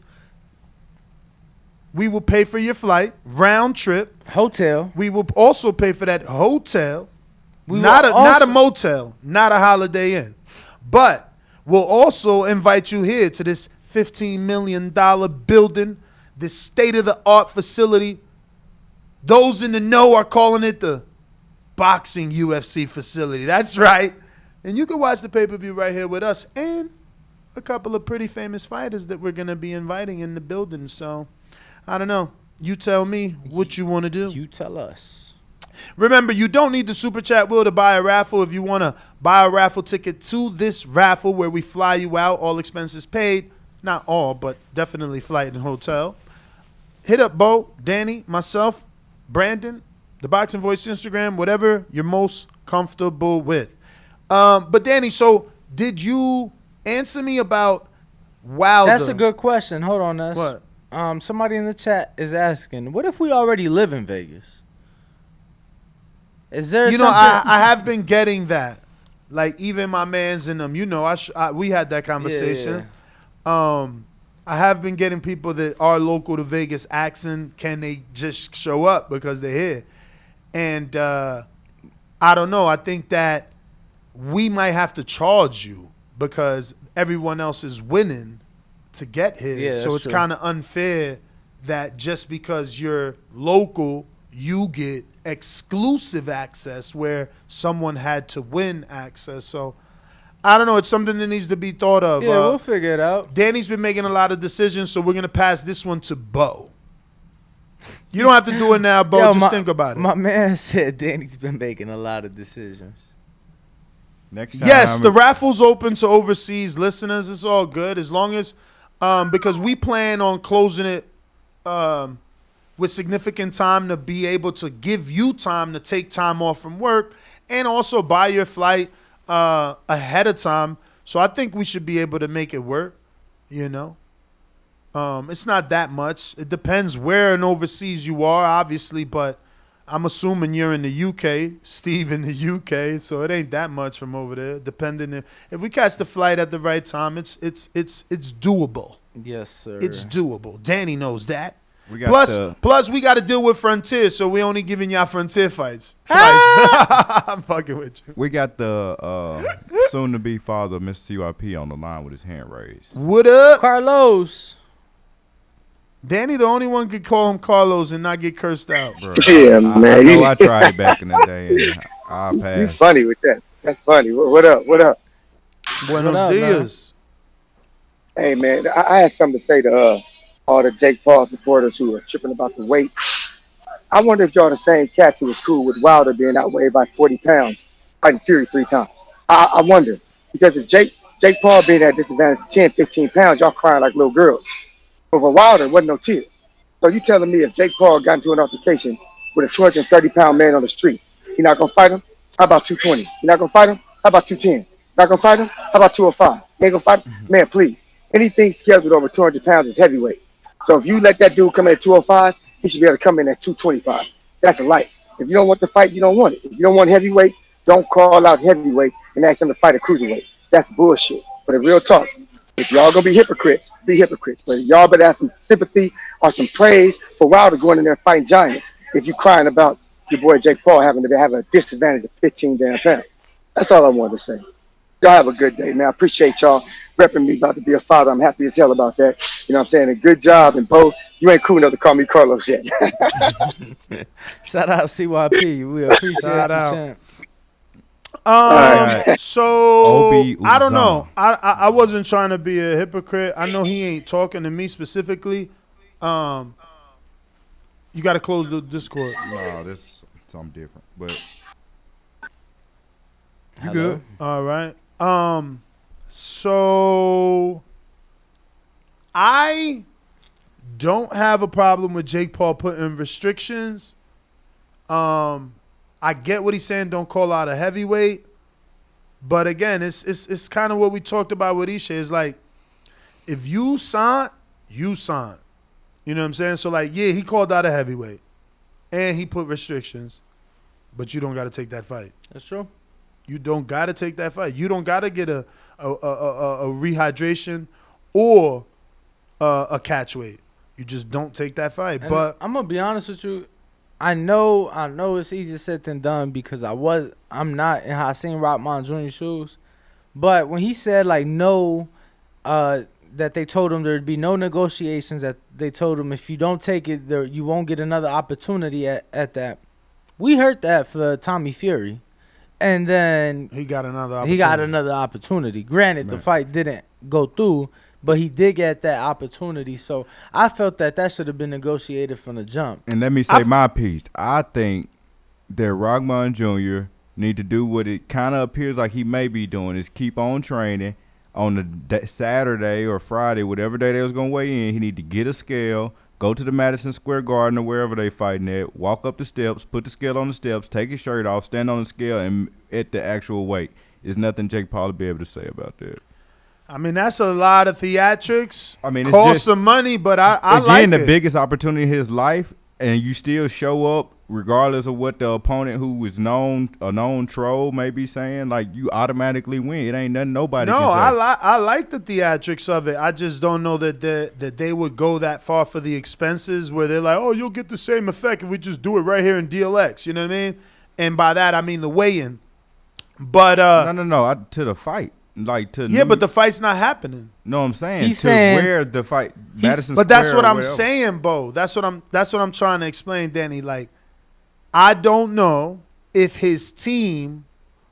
We will pay for your flight, round trip. Hotel. We will also pay for that hotel. We Not will a also- motel, not a Holiday Inn. But we'll also invite you here to this $15 million building, this state-of-the-art facility. Those in the know are calling it the boxing UFC facility. That's right. And you can watch the pay-per-view right here with us and a couple of pretty famous fighters that we're going to be inviting in the building. So, I don't know. You tell me what you want to do. You tell us. Remember, you don't need the Super Chat wheel to buy a raffle. If you want to buy a raffle ticket to this raffle where we fly you out, all expenses paid. Not all, but definitely flight and hotel. Hit up Bo, Danny, myself, Brandon, the Boxing Voice Instagram, whatever you're most comfortable with. But Danny, so did you answer me about Wilder? That's a good question. Hold on, Ness. What? Somebody in the chat is asking, what if we already live in Vegas? Is there You know, something? I have been getting that. Like, even my mans in them, you know, we had that conversation. Yeah. I have been getting people that are local to Vegas asking, can they just show up because they're here? And I don't know. I think that we might have to charge you because everyone else is winning to get here. Yeah, so that's it's true. kind of unfair that just because you're local, you get exclusive access where someone had to win access. So I don't know. It's something that needs to be thought of. Yeah, we'll figure it out. Danny's been making a lot of decisions, so we're going to pass this one to Bo. You don't have to do it now, Bo. Yo, just think about it. My man said Danny's been making a lot of decisions. Next time. Yes, the raffle's open to overseas listeners. It's all good as long as because we plan on closing it with significant time to be able to give you time to take time off from work and also buy your flight ahead of time. So I think we should be able to make it work, you know. It's not that much. It depends where in overseas you are, obviously, but I'm assuming you're in the UK, Steve in the UK, so it ain't that much from over there. Depending if we catch the flight at the right time, it's doable. Yes, sir. It's doable. Danny knows that. We got Plus, we got to deal with Frontier, so we only giving y'all Frontier fights. I'm fucking with you. We got the soon-to-be father of Mr. CYP on the line with his hand raised. What up? Carlos. Danny, the only one could call him Carlos and not get cursed out. Bro, Yeah, I man. know I tried back in the day, and I You passed. funny with that. That's funny. What up? What up? Buenos up, dias. Hey, man, I had something to say to all the Jake Paul supporters who are tripping about the weight. I wonder if y'all the same cats who was cool with Wilder being outweighed by 40 pounds, fighting Fury 3 times. I wonder, because if Jake Paul being at disadvantage of 10, 15 pounds, y'all crying like little girls. But for Wilder, wasn't no tears. So you telling me if Jake Paul got into an altercation with a 230-pound man on the street, he not going to fight him? How about 220? He not going to fight him? How about 210? Not going to fight him? How about 205? He ain't going to fight him? Man, please. Anything scheduled over 200 pounds is heavyweight. So if you let that dude come in at 205, he should be able to come in at 225. That's a life. If you don't want the fight, you don't want it. If you don't want heavyweight, don't call out heavyweight and ask them to fight a cruiserweight. That's bullshit. But in real talk, if y'all gonna be hypocrites, be hypocrites. But y'all better have some sympathy or some praise for Wilder going in there fighting giants if you crying about your boy Jake Paul having to have a disadvantage of 15 damn pounds. That's all I wanted to say. Y'all have a good day, man. I appreciate y'all repping me about to be a father. I'm happy as hell about that. You know what I'm saying? A good job. And Bo, you ain't cool enough to call me Carlos yet. Shout out CYP. We appreciate Shout you, out. champ. So Obi I don't Uzama. know. I wasn't trying to be a hypocrite. I know he ain't talking to me specifically. You got to close the Discord. No, that's something different. But you Hello? good? All right. So I don't have a problem with Jake Paul putting restrictions. I get what he's saying. Don't call out a heavyweight. But again, it's kind of what we talked about with Isha. It's like, if you sign, you sign. You know what I'm saying? So like, yeah, he called out a heavyweight, and he put restrictions, but you don't got to take that fight. That's true. You don't got to take that fight. You don't got to get a rehydration or a catch weight. You just don't take that fight. And but I'm gonna be honest with you. I know it's easier said than done because I'm not in Hakeem Rockman Jr. shoes. But when he said like no, that they told him there'd be no negotiations, that they told him if you don't take it, you won't get another opportunity at that. We heard that for Tommy Fury. And then he got another opportunity. Granted, the fight didn't go through, but he did get that opportunity. So I felt that should have been negotiated from the jump. And let me say my piece. I think that Rockman Jr. need to do what it kind of appears like he may be doing, is keep on training on the Saturday or Friday, whatever day they was going to weigh in. He need to get a scale, go to the Madison Square Garden or wherever they fighting at, walk up the steps, put the scale on the steps, take his shirt off, stand on the scale, and at the actual weight. There's nothing Jake Paul will be able to say about that. I mean, that's a lot of theatrics. I mean, it's cost just some money, but I again, like it. the biggest opportunity in his life, and you still show up regardless of what the opponent who is a known troll may be saying. Like, you automatically win. It ain't nothing nobody can say. I like the theatrics of it. I just don't know that they would go that far for the expenses where they're like, oh, you'll get the same effect if we just do it right here in DLX. You know what I mean? And by that, I mean the weigh-in. But no, to the fight. Like to but the fight's not happening. No, I'm saying He's saying where the fight, Madison But that's Square what or I'm whatever. saying, Bo. That's what I'm trying to explain, Danny. Like, I don't know if his team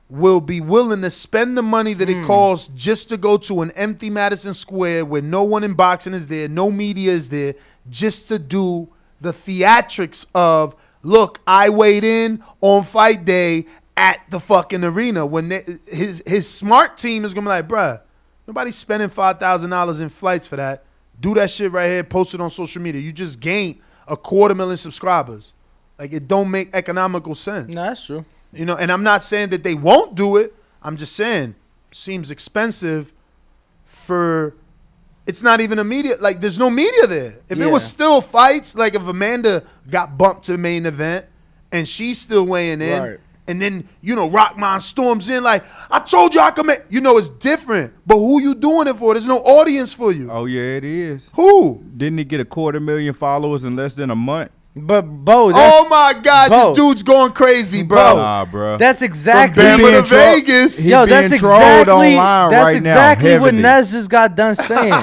will be willing to spend the money that it costs just to go to an empty Madison Square where no one in boxing is there, no media is there, just to do the theatrics of, look, I weighed in on fight day at the fucking arena. When his smart team is going to be like, bruh, nobody's spending $5,000 in flights for that. Do that shit right here, post it on social media. You just gained 250,000 subscribers. Like, it don't make economical sense. No, that's true. You know, and I'm not saying that they won't do it. I'm just saying seems expensive for it's not even a media. Like, there's no media there. If it was still fights, like if Amanda got bumped to the main event and she's still weighing in, Right. and then, you know, Rockman storms in like, I told you I could make, you know, it's different. But who you doing it for? There's no audience for you. Oh, yeah, it is. Who? Didn't he get 250,000 followers in less than a month? But Bo, Oh my God, Bo. this dude's going crazy, bro. Nah, bro. that's exactly From Bama to tro- Vegas. he Yo, being that's trolled exactly online that's right now, exactly what heavily. Nez just got done saying.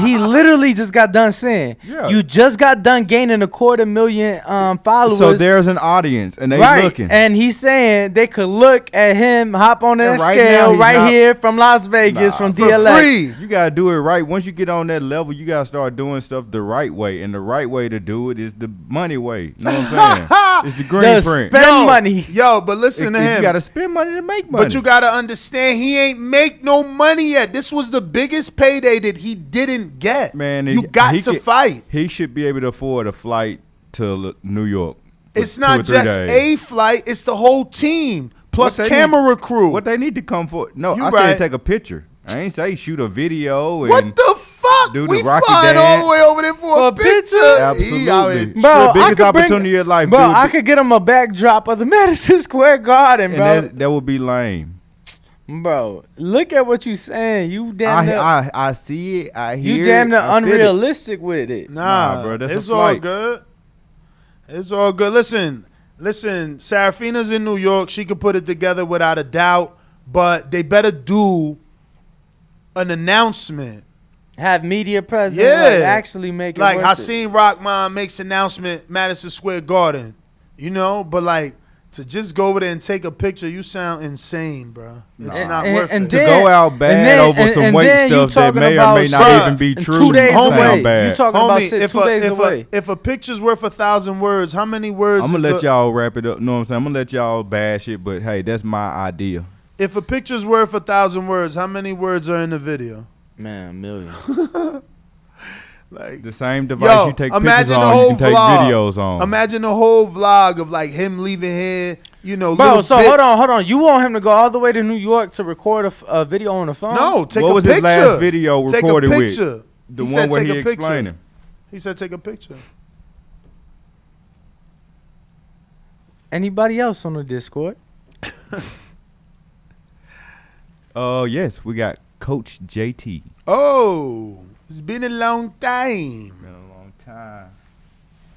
He literally just got done saying, Yeah. you just got done gaining 250,000 followers. So there's an audience, and they right, looking. and he's saying they could look at him, hop on that And right scale now he's right not- here from Las Vegas, from For DLX. free. You got to do it right. Once you get on that level, you got to start doing stuff the right way. And the right way to do it is the money way. You know what I'm saying? It's the green The print. spend money. Yo, but listen to him. You got to spend money to make money. But you got to understand, he ain't make no money yet. This was the biggest payday that he didn't get. Man, you got to fight. He should be able to afford a flight to New York. for It's 2 or not 3 just days. a flight. It's the whole team, plus What they camera crew. What they need to come for? No, You I right. said take a picture. I ain't say shoot a video. And What the fuck? Do the We Rocky flying all dance. the way over there for a picture. He out here. Absolutely. Bro, It's the I biggest could bring- opportunity of life, Bro, dude. I could get him a backdrop of the Madison Square Garden, and bro. that would be lame. Bro, look at what you saying. You damn near, I see it. I hear you damn it. near I feel it. unrealistic with it. Nah, bro, that's a it's all flight. good. It's all good. Listen, Serafina's in New York. She could put it together without a doubt, but they better do an announcement. Have media presence. Yeah. Like actually make it Like worth I it. seen Rockman makes announcement Madison Square Garden, you know, but like To just go over there and take a picture, you sound insane, bro. It's not worth it. To go out bad over some weight stuff that may or may not even be true. 2 days away. Bad. You talking about shit 2 days away. If a picture's worth 1,000 words, how many words? I'm gonna let y'all wrap it up. Know what I'm saying? I'm gonna let y'all bash it, but hey, that's my idea. If a picture's worth 1,000 words, how many words are in the video? Man, a million. Like the same device you take pictures on, you can take videos on. Imagine the whole vlog of like him leaving here, Bro, so hold on. You want him to go all the way to New York to record a video on the phone? No, take a picture. What was his last video recorded with? The one where he explaining. He said take a picture. Anybody else on the Discord? Yes, we got Coach JT. Oh, it's been a long time.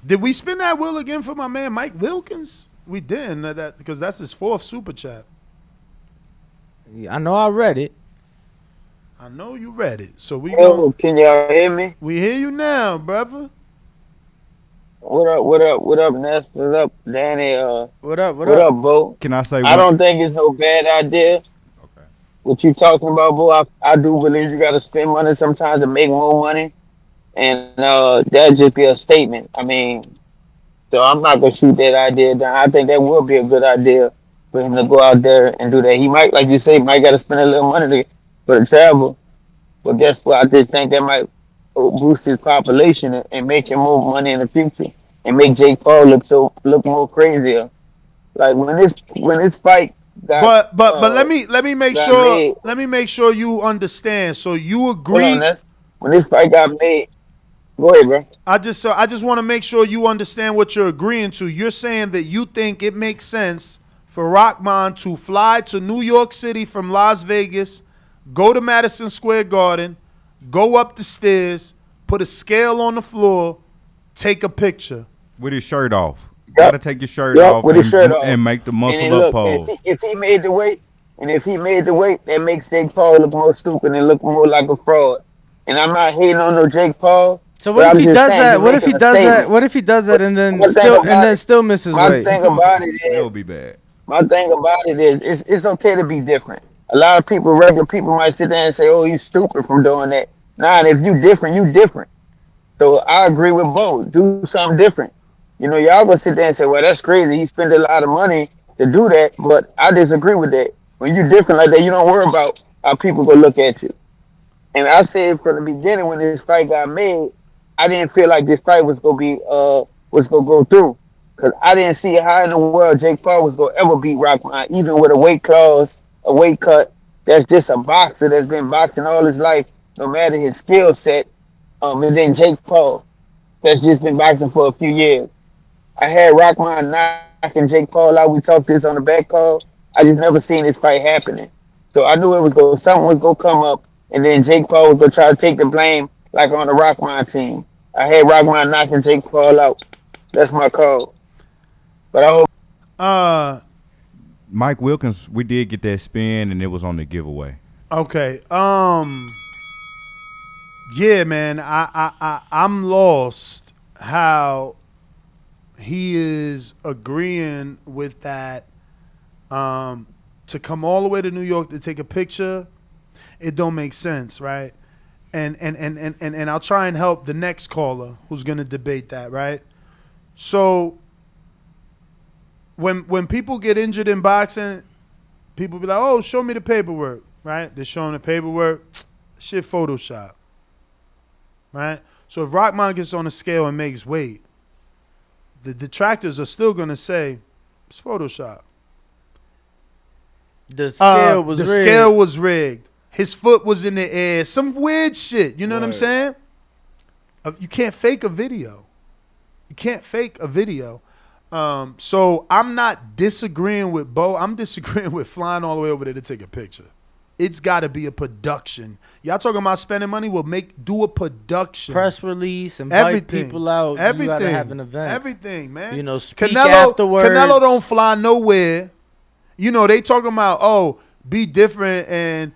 Did we spin that wheel again for my man Mike Wilkins? We didn't, because that's his 4th super chat. Yeah, I know I read it. I know you read it. So can y'all hear me? We hear you now, brother. What up, Ness? What up, Danny? What up, Bo? Can I say I don't think it's no bad idea. Okay. What you talking about, Bo? I do believe you got to spend money sometimes to make more money. And that'd just be a statement. I mean, so I'm not going to shoot that idea down. I think that would be a good idea for him to go out there and do that. He might, like you say, might got to spend a little money for the travel. But guess what? I just think that might boost his population and make him more money in the future and make Jake Paul look more crazier. Like when this fight got, but let me make sure you understand. So you agree when this fight got made. Go ahead, bro. I just want to make sure you understand what you're agreeing to. You're saying that you think it makes sense for Rahman to fly to New York City from Las Vegas, go to Madison Square Garden, go up the stairs, put a scale on the floor, take a picture. With his shirt off. You gotta take your shirt off, with his shirt off and make the muscle and up pose. If he made the weight, that makes Jake Paul look more stupid and look more like a fraud. And I'm not hating on no Jake Paul. So what if he does that? What if he does that? What if he does that and then still misses weight? My thing about it is, it'll be bad. My thing about it is, it's okay to be different. A lot of people, regular people, might sit there and say, "Oh, you stupid from doing that." Nah, if you different, you different. So I agree with both. Do something different. Y'all gonna sit there and say, "Well, that's crazy. He spent a lot of money to do that." But I disagree with that. When you're different like that, you don't worry about how people gonna look at you. And I said from the beginning when this fight got made, I didn't feel like this fight was gonna go through, because I didn't see how in the world Jake Paul was gonna ever beat Rahman, even with a weight clause, a weight cut. That's just a boxer that's been boxing all his life, no matter his skill set. And then Jake Paul, that's just been boxing for a few years. I had Rahman knocking Jake Paul out. We talked this on the back call. I just never seen this fight happening, so I knew something was gonna come up, and then Jake Paul was gonna try to take the blame. Like on the Rahman team, I had Rahman knocking Jake Paul out. That's my call. But I hope. Mike Wilkins, we did get that spin, and it was on the giveaway. Okay. Yeah, man. I'm lost. How he is agreeing with that. To come all the way to New York to take a picture, it don't make sense, right? And I'll try and help the next caller who's going to debate that, right? So when people get injured in boxing, people be like, "Oh, show me the paperwork," right? They're showing the paperwork. Shit Photoshop, right? So if Rahman gets on a scale and makes weight, the detractors are still going to say it's Photoshop. The scale was rigged. His foot was in the air. Some weird shit. You know what I'm saying? You can't fake a video. So I'm not disagreeing with Bo. I'm disagreeing with flying all the way over there to take a picture. It's got to be a production. Y'all talking about spending money? Well, do a production. Press release, invite people out. Everything. You got to have an event. Everything, man. Speak afterwards. Canelo don't fly nowhere. They talking about, be different and,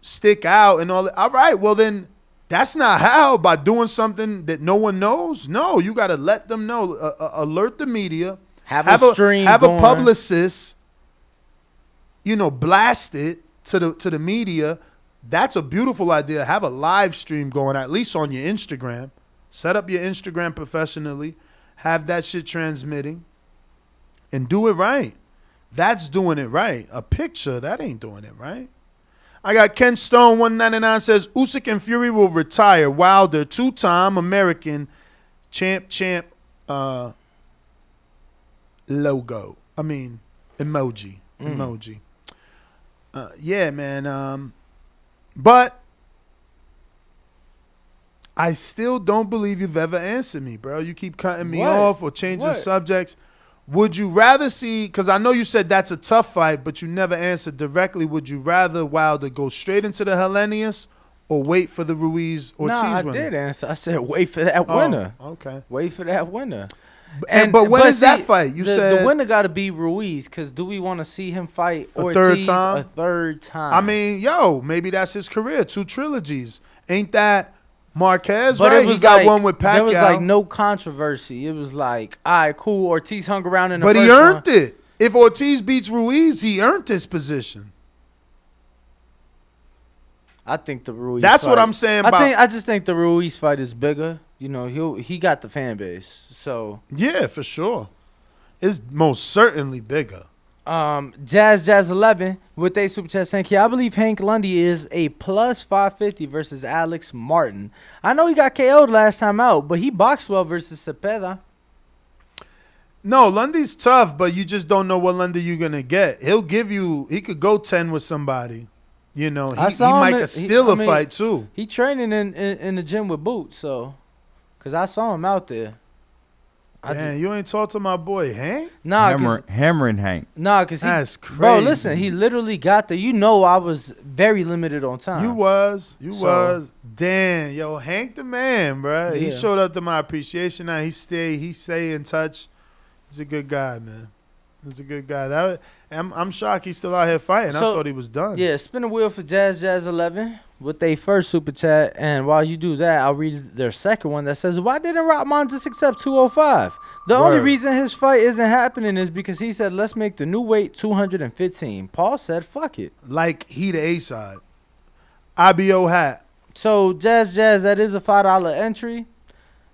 stick out and all that. All right, well then that's not how, by doing something that no one knows. No, you got to let them know, alert the media, Have a stream have going. a publicist, blast it to the media. That's a beautiful idea. Have a live stream going, at least on your Instagram. Set up your Instagram professionally. Have that shit transmitting. And do it right. That's doing it right. A picture, that ain't doing it right. I got Ken Stone, 199, says, Usyk and Fury will retire. Wilder, two-time American champ, logo. I mean, emoji. Yeah, man. But I still don't believe you've ever answered me, bro. You keep cutting me off or changing subjects. Would you rather see, because I know you said that's a tough fight, but you never answered directly, would you rather Wilder go straight into the Hellenius or wait for the Ruiz-Ortiz winner? No, I did answer. I said wait for that winner. Okay. Wait for that winner. But when is that fight? You said the winner got to be Ruiz, because do we want to see him fight Ortiz a third time? I mean, maybe that's his career. 2 trilogies. Ain't that Marquez, but right? He got one with Pacquiao. There was like no controversy. It was like, all right, cool. Ortiz hung around in the first But he earned it. If Ortiz beats Ruiz, he earned his position. I think the Ruiz That's fight, what I'm saying about. I just think the Ruiz fight is bigger. He got the fan base. So yeah, for sure. It's most certainly bigger. Jazz 11 with a super chat saying, I believe Hank Lundy is a plus 550 versus Alex Martin. I know he got KO'd last time out, but he boxed well versus Cepeda. No, Lundy's tough, but you just don't know what Lundy you're gonna get. He could go 10 with somebody. He might steal a fight too. He training in the gym with Boots, so because I saw him out there. Man, you ain't talk to my boy Hank? Nah, hammering Hank. Nah, because that's crazy. Bro, listen, he literally got there. I was very limited on time. You was. Damn, yo, Hank the man, bro. Yeah. He showed up to my appreciation. Now he stay in touch. He's a good guy, man. He's a good guy. I'm shocked he's still out here fighting. I thought he was done. Yeah, spin a wheel for Jazz 11 with their first super chat. And while you do that, I'll read their second one that says, why didn't Rottman just accept 205? The only reason his fight isn't happening is because he said, let's make the new weight 215. Paul said, fuck it. Like he the A-side. IBO hat. So, Jazz, that is a $5 entry.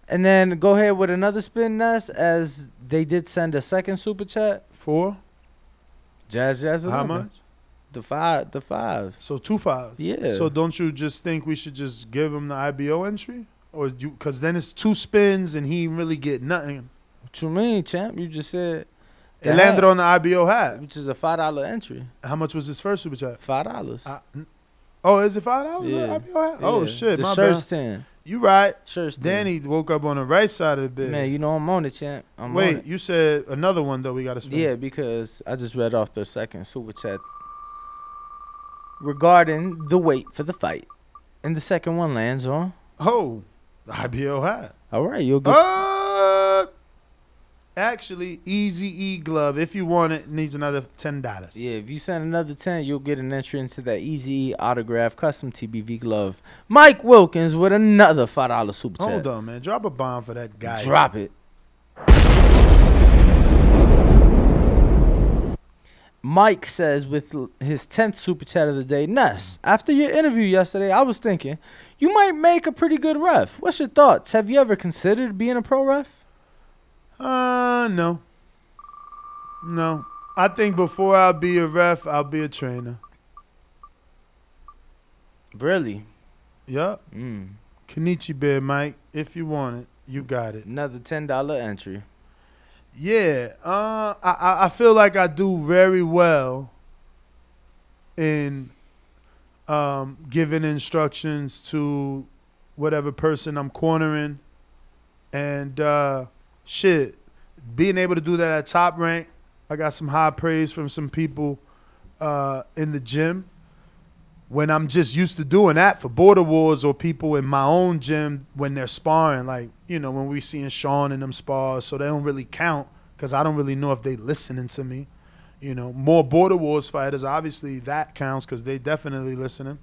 And then go ahead with another spin, Ness, as they did send a second super chat. For? Jazz 11. How much? The five. So 2 5s. Yeah. So don't you just think we should just give him the IBO entry? Or because then it's 2 spins and he really get nothing. What you mean, champ? You just said it landed on the IBO hat. Which is a $5 entry. How much was his first super chat? $5. Is it $5? Yeah. IBO hat? Oh, shit. The my shirt's bad. 10. You right. Shirt's 10. Danny woke up on the right side of the bed. Man, I'm on it, champ. Wait, you said another one, though, we got to spend. Yeah, because I just read off the second super chat regarding the weight for the fight. And the second one lands on? Oh, the IBO hat. All right, you'll get... Actually, Easy E glove, if you want it, needs another $10. Yeah, if you send another 10, you'll get an entry into that Easy E autograph custom TBV glove. Mike Wilkins with another $5 super chat. Hold on, man. Drop a bomb for that guy. Drop it. Mike says with his 10th super chat of the day, Ness, after your interview yesterday, I was thinking, you might make a pretty good ref. What's your thoughts? Have you ever considered being a pro ref? No. No. I think before I'll be a ref, I'll be a trainer. Really? Yup. Kenichi Bear, Mike. If you want it, you got it. Another $10 entry. Yeah. I feel like I do very well in giving instructions to whatever person I'm cornering. And being able to do that at Top Rank, I got some high praise from some people in the gym. When I'm just used to doing that for Border Wars or people in my own gym when they're sparring, like, when we seeing Sean and them spars, so they don't really count because I don't really know if they listening to me. More Border Wars fighters, obviously that counts because they definitely listening.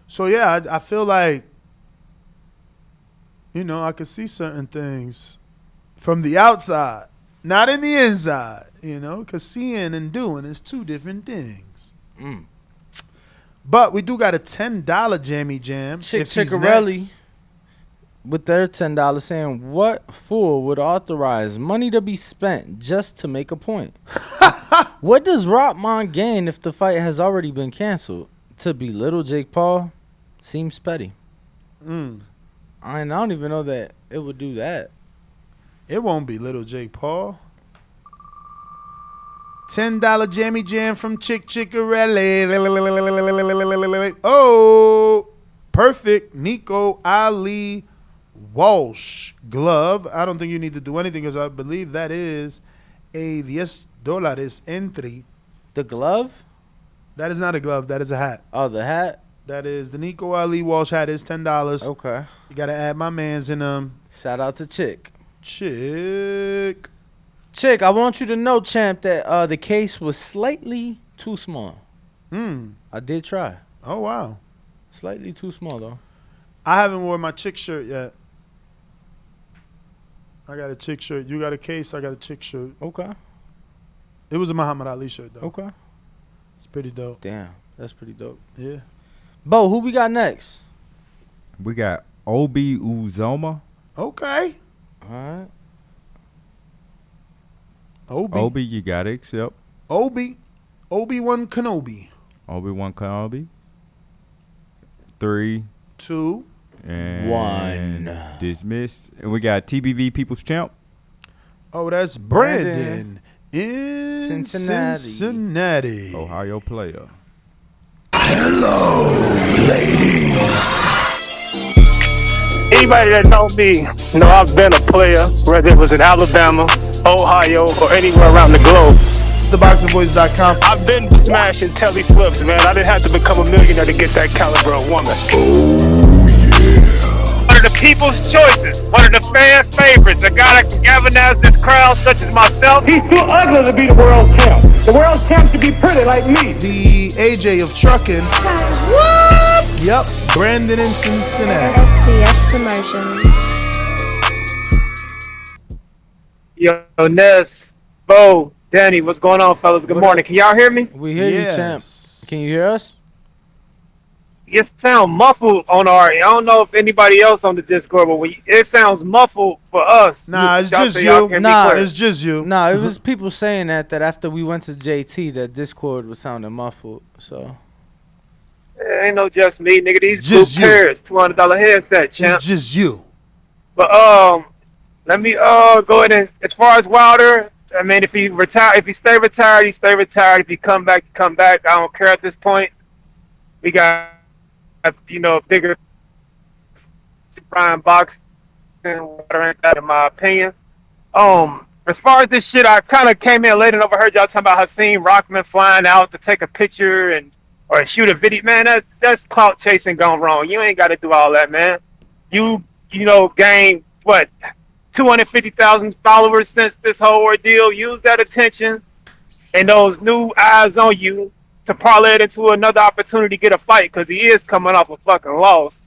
So, yeah, I feel like, I could see certain things from the outside. Not in the inside, because seeing and doing is two different things. But we do got a $10 Jammy Jam. Chickarelli with their $10 saying, what fool would authorize money to be spent just to make a point? What does Rottman gain if the fight has already been canceled? To belittle Jake Paul seems petty. I don't even know that it would do that. It won't belittle Jake Paul. $10 Jammy Jam from Chickarelli. Oh, perfect. Nico Ali Walsh glove. I don't think you need to do anything because I believe that is a $10 entry. The glove? That is not a glove. That is a hat. Oh, the hat? That is the Nico Ali Walsh hat is $10. Okay. You got to add my mans in them. Shout out to Chick, I want you to know, champ, that the case was slightly too small. I did try. Oh, wow. Slightly too small, though. I haven't worn my Chick shirt yet. I got a Chick shirt. You got a case. I got a Chick shirt. Okay. It was a Muhammad Ali shirt, though. Okay. It's pretty dope. Damn. That's pretty dope. Yeah. Bo, who we got next? We got Obi Uzoma. Okay. All right. Obi, you got it. Accept. Obi-Wan Kenobi. Obi-Wan Kenobi. 3, 2, and 1. Dismissed. And we got TBV People's Champ. Oh, that's Brandon in Cincinnati. Ohio player. Hello, ladies. Anybody that know me know I've been a player, whether it was in Alabama, Ohio, or anywhere around the globe. TheBoxingVoice.com. I've been smashing Telly Swifts, man. I didn't have to become a millionaire to get that caliber of woman. Oh, yeah. One of the people's choices, one of the fan favorites, a guy that can galvanize this crowd such as myself. He's too ugly to be the world champ. The world champ should be pretty like me. The AJ of trucking. Yep, Brandon in Cincinnati. SDS Promotions. Yo, Ness, Bo, Danny, what's going on, fellas? Good morning. Can y'all hear me? We hear you, champ. Can you hear us? It sounds muffled on our. I don't know if anybody else on the Discord, but it sounds muffled for us. Nah, it's Y'all just say y'all you. can't be clear. It's just you. Nah, it was people saying that after we went to JT, that Discord was sounding muffled. So It ain't no just me, nigga. These just blue pairs, $200 headset, champ. It's just you. But let me go ahead and as far as Wilder, I mean, if he stay retired, he stay retired. If he come back, he come back. I don't care at this point. We got bigger prime boxing, whatever ain't that in my opinion. As far as this shit, I kind of came in late and overheard y'all talking about Hakeem Rockman flying out to take a picture or shoot a video. Man, that's clout chasing gone wrong. You ain't got to do all that, man. You gained what 250,000 followers since this whole ordeal. Use that attention and those new eyes on you to parlay it into another opportunity to get a fight, because he is coming off a fucking loss.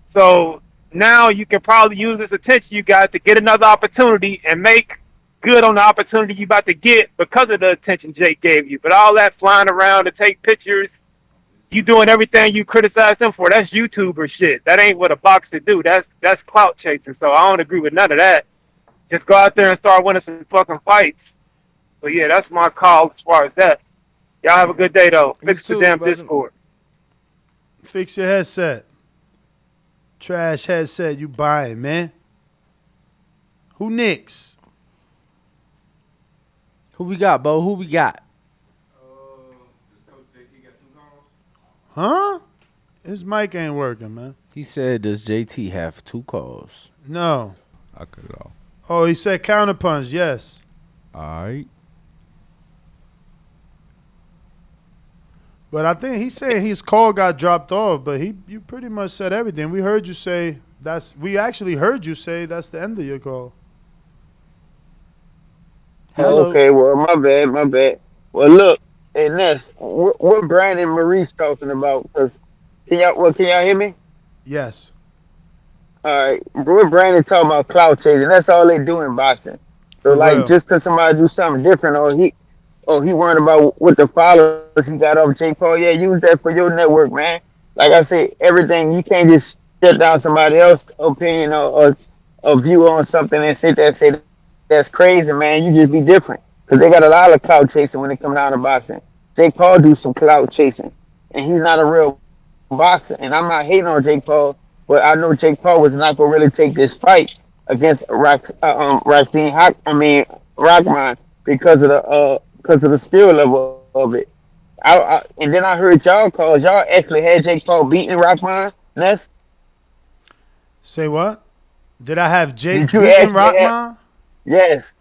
So now you can probably use this attention you got to get another opportunity and make good on the opportunity you about to get because of the attention Jake gave you. But all that flying around to take pictures, you doing everything you criticize them for, that's YouTuber shit. That ain't what a boxer do. That's clout chasing. So I don't agree with none of that. Just go out there and start winning some fucking fights. But yeah, that's my call as far as that. Y'all have a good day, though. Fix the damn Discord. Fix your headset. Trash headset you buying, man. Who next? who we got, Bo? Who we got? Huh? His mic ain't working, man. He said, does JT have 2 calls? No. I cut it off. Oh, he said counterpunch, yes. All right. But I think he said his call got dropped off, but you pretty much said everything. We heard you say we actually heard you say that's the end of your call. Hello. Okay, well, my bad. Well, look, and that's what Brandon Marie's talking about. Cause can y'all hear me? Yes. All right, what Brandon talking about clout chasing? That's all they do in boxing. So For like real. just cause somebody do something different or he worrying about what the followers he got off Jake Paul, yeah, use that for your network, man. Like I said, everything you can't just shut down somebody else's opinion or view on something and say that's crazy, man. You just be different. Cause they got a lot of clout chasing when it come down to boxing. Jake Paul do some clout chasing. And he's not a real boxer. And I'm not hating on Jake Paul, but I know Jake Paul was not gonna really take this fight against Rockman because of the skill level of it. And then I heard y'all calls. Y'all actually had Jake Paul beating Rockman. Ness? Say what? Did I have Jake Did you beating actually Rockman? Yes.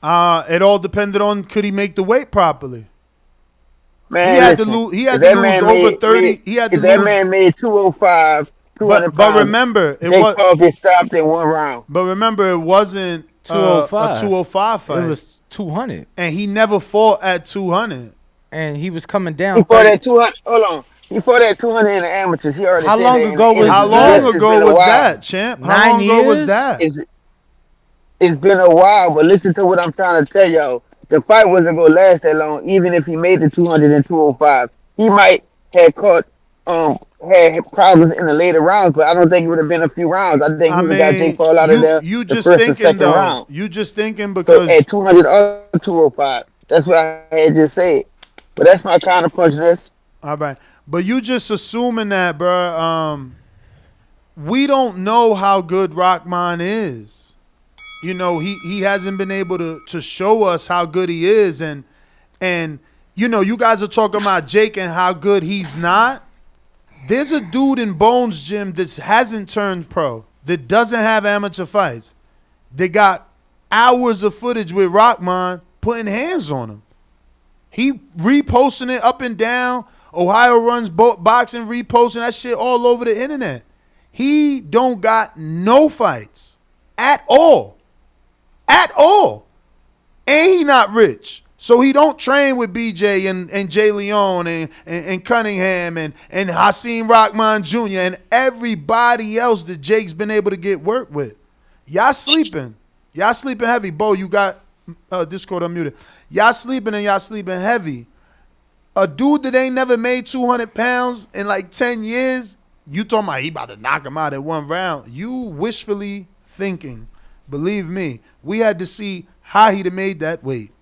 It all depended on could he make the weight properly. Man, he had listen, to lose. He had if to lose over 30. He had to if that lose. man made 205, 200 But pounds, remember, it Jake was. Paul get stopped in one round. But remember, it wasn't a 205 fight. It was 200. And he never fought at 200. And he was coming down. He fought at 200. Hold on. He fought at 200 in the amateurs. He already How said long that ago was How long ago was that, champ? How long ago was that? It's been a while, but listen to what I'm trying to tell y'all. The fight wasn't going to last that long, even if he made the 200 and 205. He might have had problems in the later rounds, but I don't think it would have been a few rounds. I think he would have got Jake Paul out of there You the just first thinking and second though. round. You just thinking So because at 200 or 205. That's what I had just said. But that's my kind of punch. All right, but you just assuming that, bruh. We don't know how good Rockman is. You know, he hasn't been able to show us how good he is, and you know, you guys are talking about Jake and how good he's not. There's a dude in Bones Gym that hasn't turned pro, that doesn't have amateur fights. They got hours of footage with Rockman putting hands on him. He reposting it up and down. Ohio Runs Boxing reposting that shit all over the internet. He don't got no fights at all. At all. And he not rich. So he don't train with BJ and Jay Leone and Cunningham and Hakeem Rockman Jr. and everybody else that Jake's been able to get work with. Y'all sleeping. Y'all sleeping heavy. Bo, you got Discord unmuted. Y'all sleeping and y'all sleeping heavy. A dude that ain't never made 200 pounds in like 10 years, you talking about he about to knock him out in one round. You wishfully thinking. Believe me, we had to see how he'd have made that weight.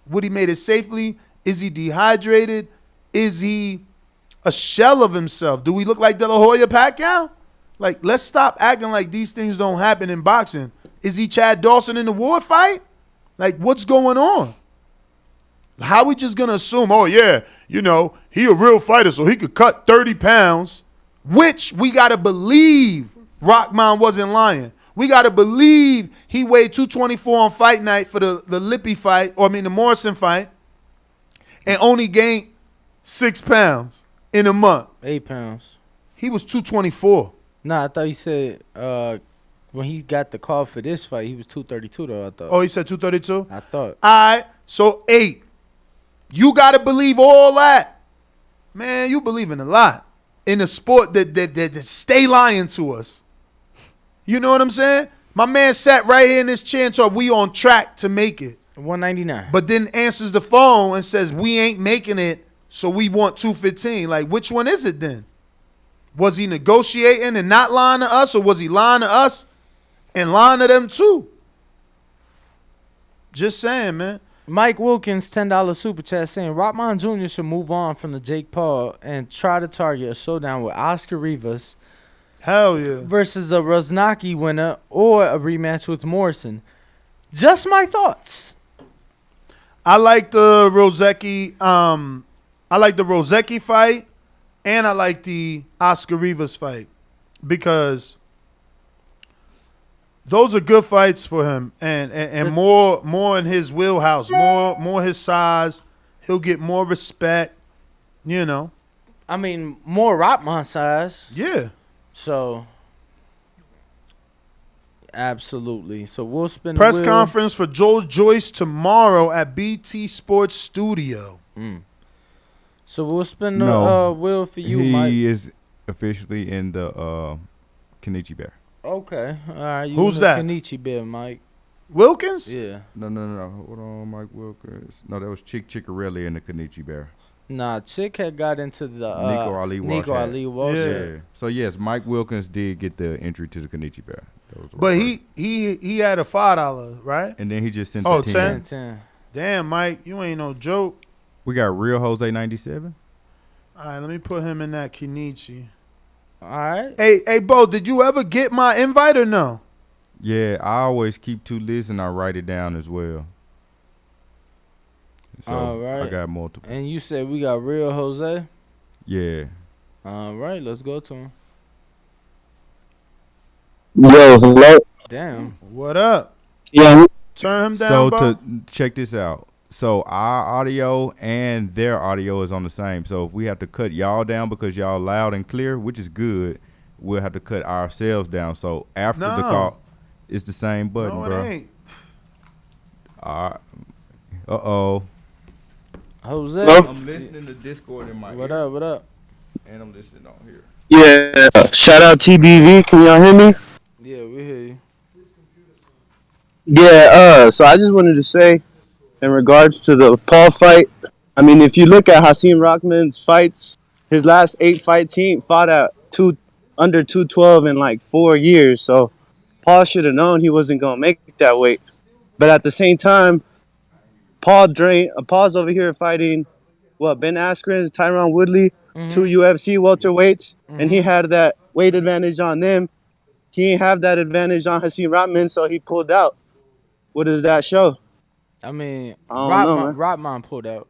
Would he made it safely? Is he dehydrated? Is he a shell of himself? Do we look like De La Hoya Pacquiao? Like, let's stop acting like these things don't happen in boxing. Is he Chad Dawson in the Ward fight? Like, what's going on? How we just gonna assume, oh yeah, you know, he a real fighter, so he could cut 30 pounds, which we gotta believe Rockman wasn't lying. We gotta believe he weighed 224 on fight night for the Lippy fight, or I mean the Morrison fight, and only gained 6 pounds in a month. 8 pounds. He was 224. Nah, I thought you said when he got the call for this fight, he was 232 though, I thought. Oh, he said 232? I thought. All right, so 8. You got to believe all that. Man, you believe in a lot. In a sport that stay lying to us. You know what I'm saying? My man sat right here in this chair and told we on track to make it. 199. But then answers the phone and says we ain't making it, so we want 215. Like, which one is it then? Was he negotiating and not lying to us, or was he lying to us and lying to them too? Just saying, man. Mike Wilkins, $10 super chat saying Rockman Jr. should move on from the Jake Paul and try to target a showdown with Oscar Rivas. Hell yeah. Versus a Roznaki winner or a rematch with Morrison. Just my thoughts. I like the Rozeki. I like the Rozeki fight, and I like the Oscar Rivas fight because those are good fights for him, and more in his wheelhouse, more his size. He'll get more respect, you know. I mean, more Rockman size. Yeah. So, absolutely. So we'll spin Press the wheel. conference for Joel Joyce tomorrow at BT Sports Studio. So we'll spin the wheel for you, Mike. He is officially in the Kenichi Bear. Okay. All right. You Who's in the that? Kenichi Bear, Mike. Wilkins? Yeah. No. Hold on, Mike Wilkins. No, that was Chick Chickarelli and the Kenichi Bear. Nah, Chick had got into the Nico Ali Walsh. Nico Ali Walsh. Yeah. So yes, Mike Wilkins did get the entry to the Kenichi Bear. But he had a $5, right? And then he just sent 10. Damn, Mike, you ain't no joke. We got Real Jose 97. All right, let me put him in that Kenichi. All right. Hey, Bo, did you ever get my invite or no? Yeah, I always keep 2 lists and I write it down as well. So All right. I got multiple. And you said we got Real Jose? Yeah. All right, let's go to him. Yo, hello. Damn. What up? Yeah. Turn him down, So Bo. to check this out. So our audio and their audio is on the same. So if we have to cut y'all down because y'all loud and clear, which is good, we'll have to cut ourselves down. So after the call, it's the same button, No, bro. it ain't. All right. Uh-oh. Jose. Hello? I'm listening to Discord in my What ear. up, what up? And I'm listening on here. Yeah. Shout out TBV. Can y'all hear me? Yeah, we hear you. Yeah. So I just wanted to say, in regards to the Paul fight, I mean, if you look at Hasim Rahman's fights, his last 8 fights, he ain't fought at under 212 in like 4 years. So Paul should have known he wasn't gonna make that weight. But at the same time, Paul's over here fighting, Ben Askren, Tyron Woodley, 2 UFC welterweights, and he had that weight advantage on them. He ain't have that advantage on Hasim Rahman, so he pulled out. What does that show? I mean, I don't know, man. Rodman pulled out.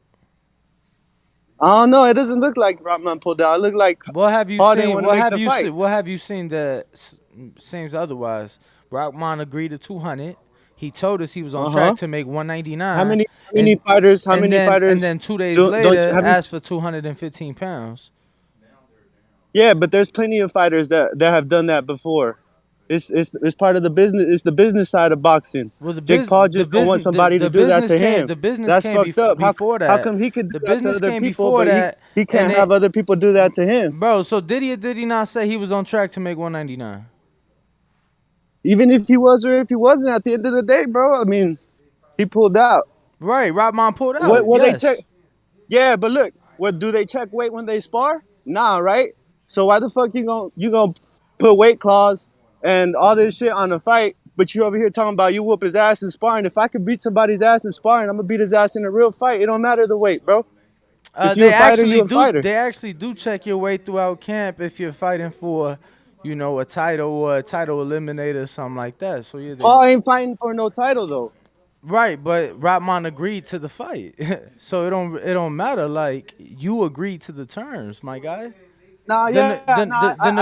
I don't know. It doesn't look like Rahman pulled out. It looked like What have you Paul seen? didn't want to What make have the you fight. seen? What have you seen that seems otherwise? Rodman agreed to 200. He told us he was on track to make 199. How many fighters? And then 2 days later, asked for 215 pounds. Yeah, but there's plenty of fighters that have done that before. It's part of the business. It's the business side of boxing. Well, Jake Paul just don't want somebody to do that to him. The business That's came fucked up. before that. How come he could do The that to business other came people, before but that, he can't and have other people do that to him? Bro, so did he not say he was on track to make 199? Even if he was or if he wasn't, at the end of the day, bro, I mean, he pulled out. Right, Rodman pulled out. What yes. they check? Yeah, but look, do they check weight when they spar? Nah, right? So why the fuck you gonna put weight clause and all this shit on a fight, but you over here talking about you whoop his ass in sparring? If I could beat somebody's ass in sparring, I'm gonna beat his ass in a real fight. It don't matter the weight, bro. If you're a fighter, you're a fighter. They actually do check your weight throughout camp if you're fighting for, a title or a title eliminator or something like that. So yeah, Paul ain't fighting for no title though. Right, but Rodman agreed to the fight, so it don't matter. Like you agreed to the terms, my guy. Nah, The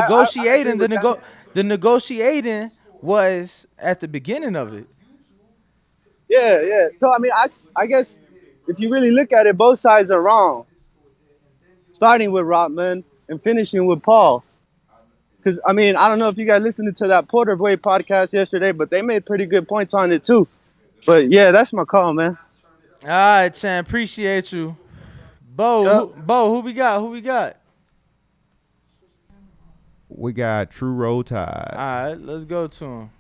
negotiating was at the beginning of it. Yeah. So I mean, I guess if you really look at it, both sides are wrong. Starting with Rodman and finishing with Paul. Because I mean, I don't know if you guys listened to that Porter Boy podcast yesterday, but they made pretty good points on it too. But yeah, that's my call, man. All right, Chan, appreciate you. Bo, who we got? Who we got? We got True Roll Tide. All right, let's go to him.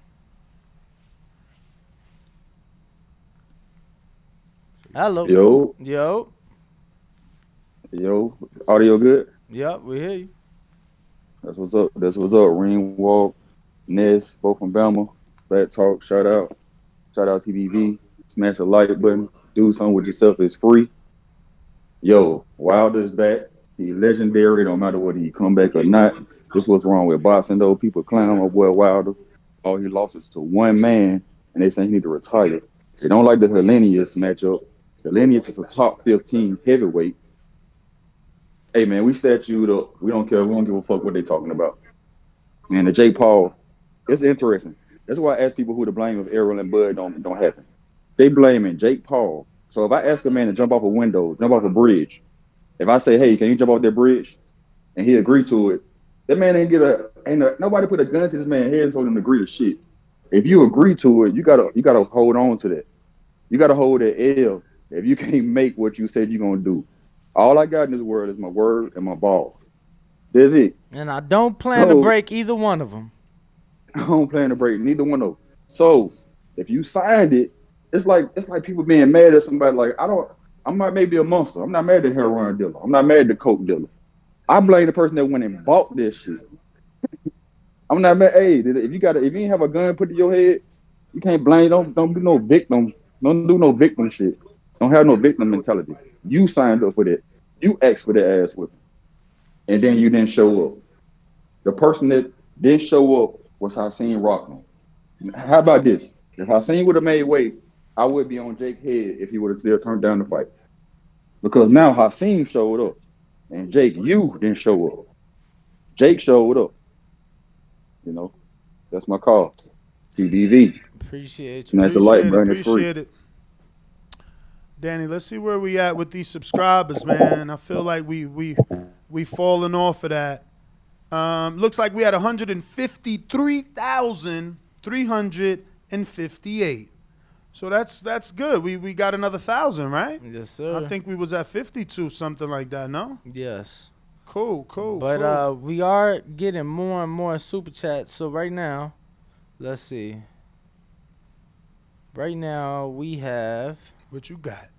Hello. Yo. Audio good? Yep, we hear you. That's what's up. Ringwalk, Ness, both from Bama. Fat Talk, shout out. Shout out TVV. Smash the like button. Do something with yourself. It's free. Yo, Wilder's back. He's legendary. No matter whether he come back or not. This what's wrong with boxing, though. People clown my boy Wilder. All he lost is to one man, and they say he need to retire. They don't like the Hellenius matchup. Hellenius is a top 15 heavyweight. Hey, man, we statued up. We don't care. We don't give a fuck what they talking about. And the Jake Paul, it's interesting. That's why I ask people who to blame if Errol and Bud don't happen. They blaming Jake Paul. So if I ask a man to jump off a window, jump off a bridge, if I say, hey, can you jump off that bridge? And he agree to it, that man nobody put a gun to this man's head and told him to agree to shit. If you agree to it, you gotta hold on to that. You gotta hold that L if you can't make what you said you're gonna do. All I got in this world is my word and my balls. That's it. And I don't plan to break either one of them. I don't plan to break neither one of them. So If you signed it, it's like people being mad at somebody. Like I'm not maybe a monster. I'm not mad at heroin dealer. I'm not mad at the coke dealer. I blame the person that went and bought this shit. I'm not mad. Hey, if you ain't have a gun put to your head, you can't blame. Don't do no victim. Don't do no victim shit. Don't have no victim mentality. You signed up for that. You asked for that ass whipping, and then you didn't show up. The person that didn't show up was Hakeem Rockman. How about this? If Hakeem would have made weight, I would be on Jake's head if he would have still turned down the fight. Because now Hakeem showed up, and Jake, you didn't show up. Jake showed up. You know, that's my call. TBV. Appreciate you. That's the light, bro. It's free. Appreciate it. Danny, let's see where we at with these subscribers, man. I feel like we falling off of that. Looks like we had 153,358. So that's good. We got another 1,000, right? Yes, sir. I think we was at 52, something like that. No? Yes. Cool. But cool. we are getting more and more super chats. So right now, let's see. Right now we have. What you got?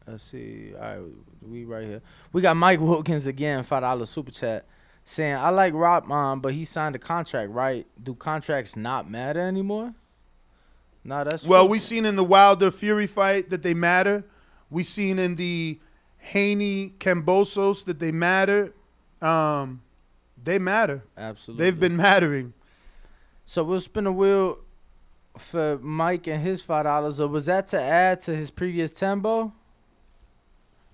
Let's see. All right, we right here. We got Mike Wilkins again, $5 super chat, saying I like Rottman, but he signed a contract, right? Do contracts not matter anymore? No, that's well. true. We seen in the Wilder Fury fight that they matter. We seen in the Haney Kambosos that they matter. They matter. Absolutely. They've been mattering. So we'll spin a wheel for Mike and his $5. Or was that to add to his previous tempo?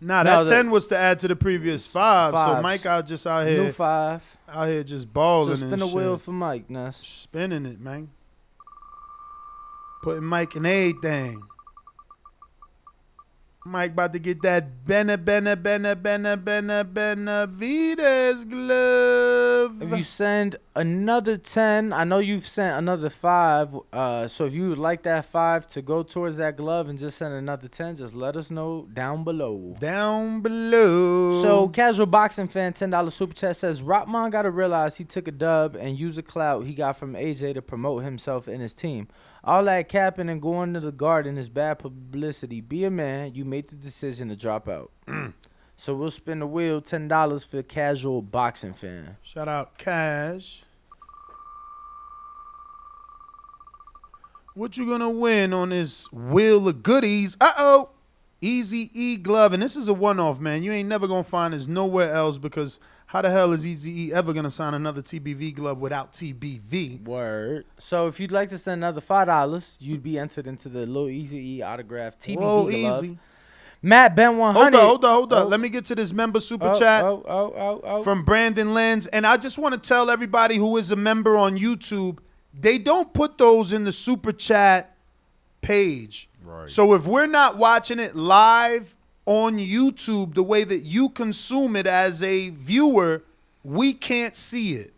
Nah, that 10 was to add to the previous 5. So Mike out here. New 5. Out here just balling. So spin a wheel for Mike, Ness. Spinning it, man. Putting Mike in everything. Mike about to get that Benavides glove. If you send another 10, I know you've sent another 5. So if you would like that 5 to go towards that glove and just send another 10, just let us know down below. Down below. So casual boxing fan, $10 super chat says Rottman got to realize he took a dub and use a clout he got from AJ to promote himself and his team. All that capping and going to the garden is bad publicity. Be a man. You made the decision to drop out. So we'll spin the wheel, $10 for casual boxing fan. Shout out Cash. What you gonna win on this wheel of goodies? Uh-oh. Easy E glove. And this is a one-off, man. You ain't never gonna find this nowhere else because how the hell is Easy E ever gonna sign another TBV glove without TBV? Word. So if you'd like to send another $5, you'd be entered into the Lil Easy E autograph TBV Whoa, glove. easy. Matt Ben 100. Hold on. Let me get to this member super chat from Brandon Lenz. And I just want to tell everybody who is a member on YouTube, they don't put those in the super chat page. Right. So if we're not watching it live on YouTube the way that you consume it as a viewer, we can't see it.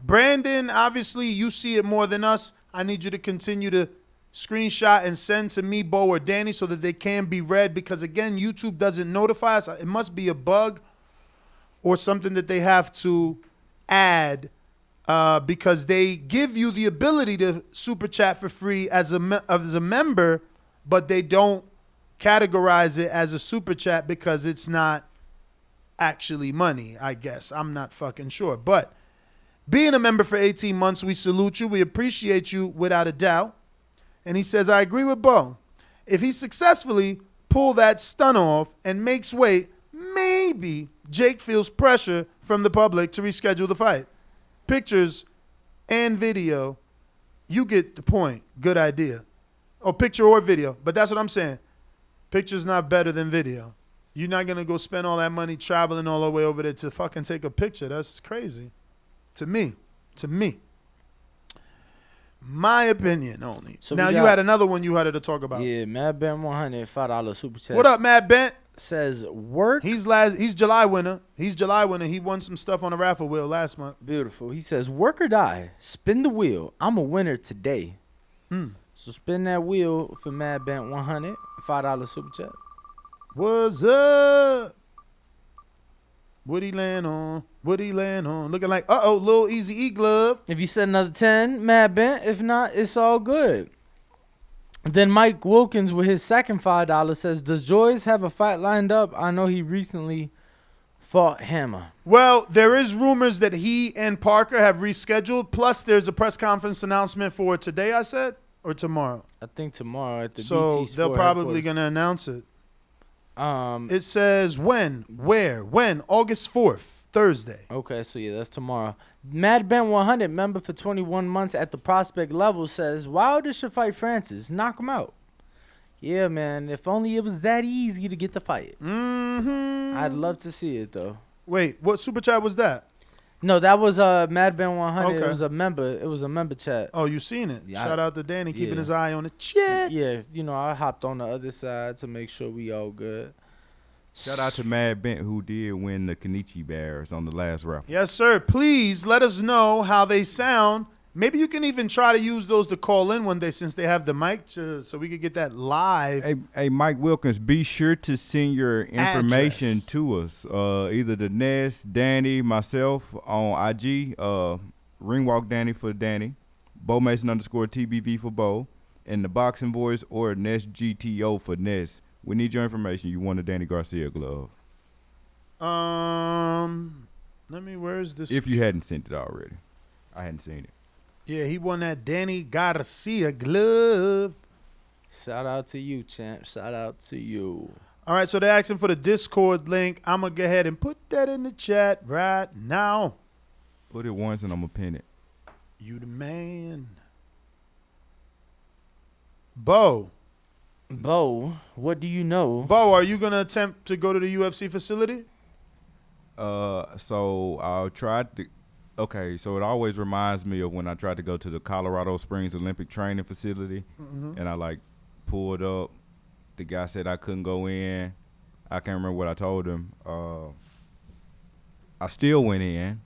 Brandon, obviously you see it more than us. I need you to continue to screenshot and send to me, Bo, or Danny so that they can be read because, again, YouTube doesn't notify us. It must be a bug or something that they have to add because they give you the ability to super chat for free as a member, but they don't categorize it as a super chat because it's not actually money, I guess. I'm not fucking sure. But being a member for 18 months, we salute you. We appreciate you without a doubt. And he says, I agree with Bo. If he successfully pull that stunt off and makes weight, maybe Jake feels pressure from the public to reschedule the fight. Pictures and video, you get the point. Good idea. Or picture or video. But that's what I'm saying. Picture's not better than video. You're not going to go spend all that money traveling all the way over there to fucking take a picture. That's crazy. To me. My opinion only. So now you had another one you had to talk about. Yeah, Mad Bent 100, $5 super chat. What up, Mad Bent? Says work. He's July winner. He won some stuff on the raffle wheel last month. Beautiful. He says work or die. Spin the wheel. I'm a winner today. So spin that wheel for Mad Bent 100, $5 super chat. What's up? What he land on? What he land on? Looking like, little Easy E glove. If you said another 10, mad bent. If not, it's all good. Then Mike Wilkins with his second $5 says, does Joyce have a fight lined up? I know he recently fought Hammer. Well, there is rumors that he and Parker have rescheduled. Plus, there's a press conference announcement for today, I said, or tomorrow. I think tomorrow at the BT So Sport they're probably headquarters. going to announce it. It says when, where, when? August 4th, Thursday. Okay, so yeah, that's tomorrow. Mad Ben 100, member for 21 months at the prospect level, says Wilder should fight Francis. Knock him out. Yeah, man. If only it was that easy to get the fight. Mm-hmm. I'd love to see it, though. Wait, what super chat was that? No, that was Mad Ben 100. Okay. It was a member. It was a member chat. Oh, you seen it? Yeah, Shout out to Danny keeping yeah. his eye on the chat. Yeah, I hopped on the other side to make sure we all good. Shout out to Mad Bent who did win the Kenichi Bears on the last raffle. Yes, sir. Please let us know how they sound. Maybe you can even try to use those to call in one day since they have the mic so we could get that live. Hey, Mike Wilkins, be sure to send your information to us. Either the Ness, Danny, myself on IG, Ringwalk Danny for Danny, Bo Mason _TBV for Bo, and the Boxing Voice or Ness GTO for Ness. We need your information. You won the Danny Garcia glove. Where's this? If you hadn't sent it already. I hadn't seen it. Yeah, he won that Danny Garcia glove. Shout out to you, champ. Shout out to you. All right, so they're asking for the Discord link. I'm going to go ahead and put that in the chat right now. Put it once and I'm going to pin it. You the man. Bo, what do you know? Bo, are you going to attempt to go to the UFC facility? So I'll try to. Okay, so it always reminds me of when I tried to go to the Colorado Springs Olympic Training Facility, and I pulled up. The guy said I couldn't go in. I can't remember what I told him. I still went in,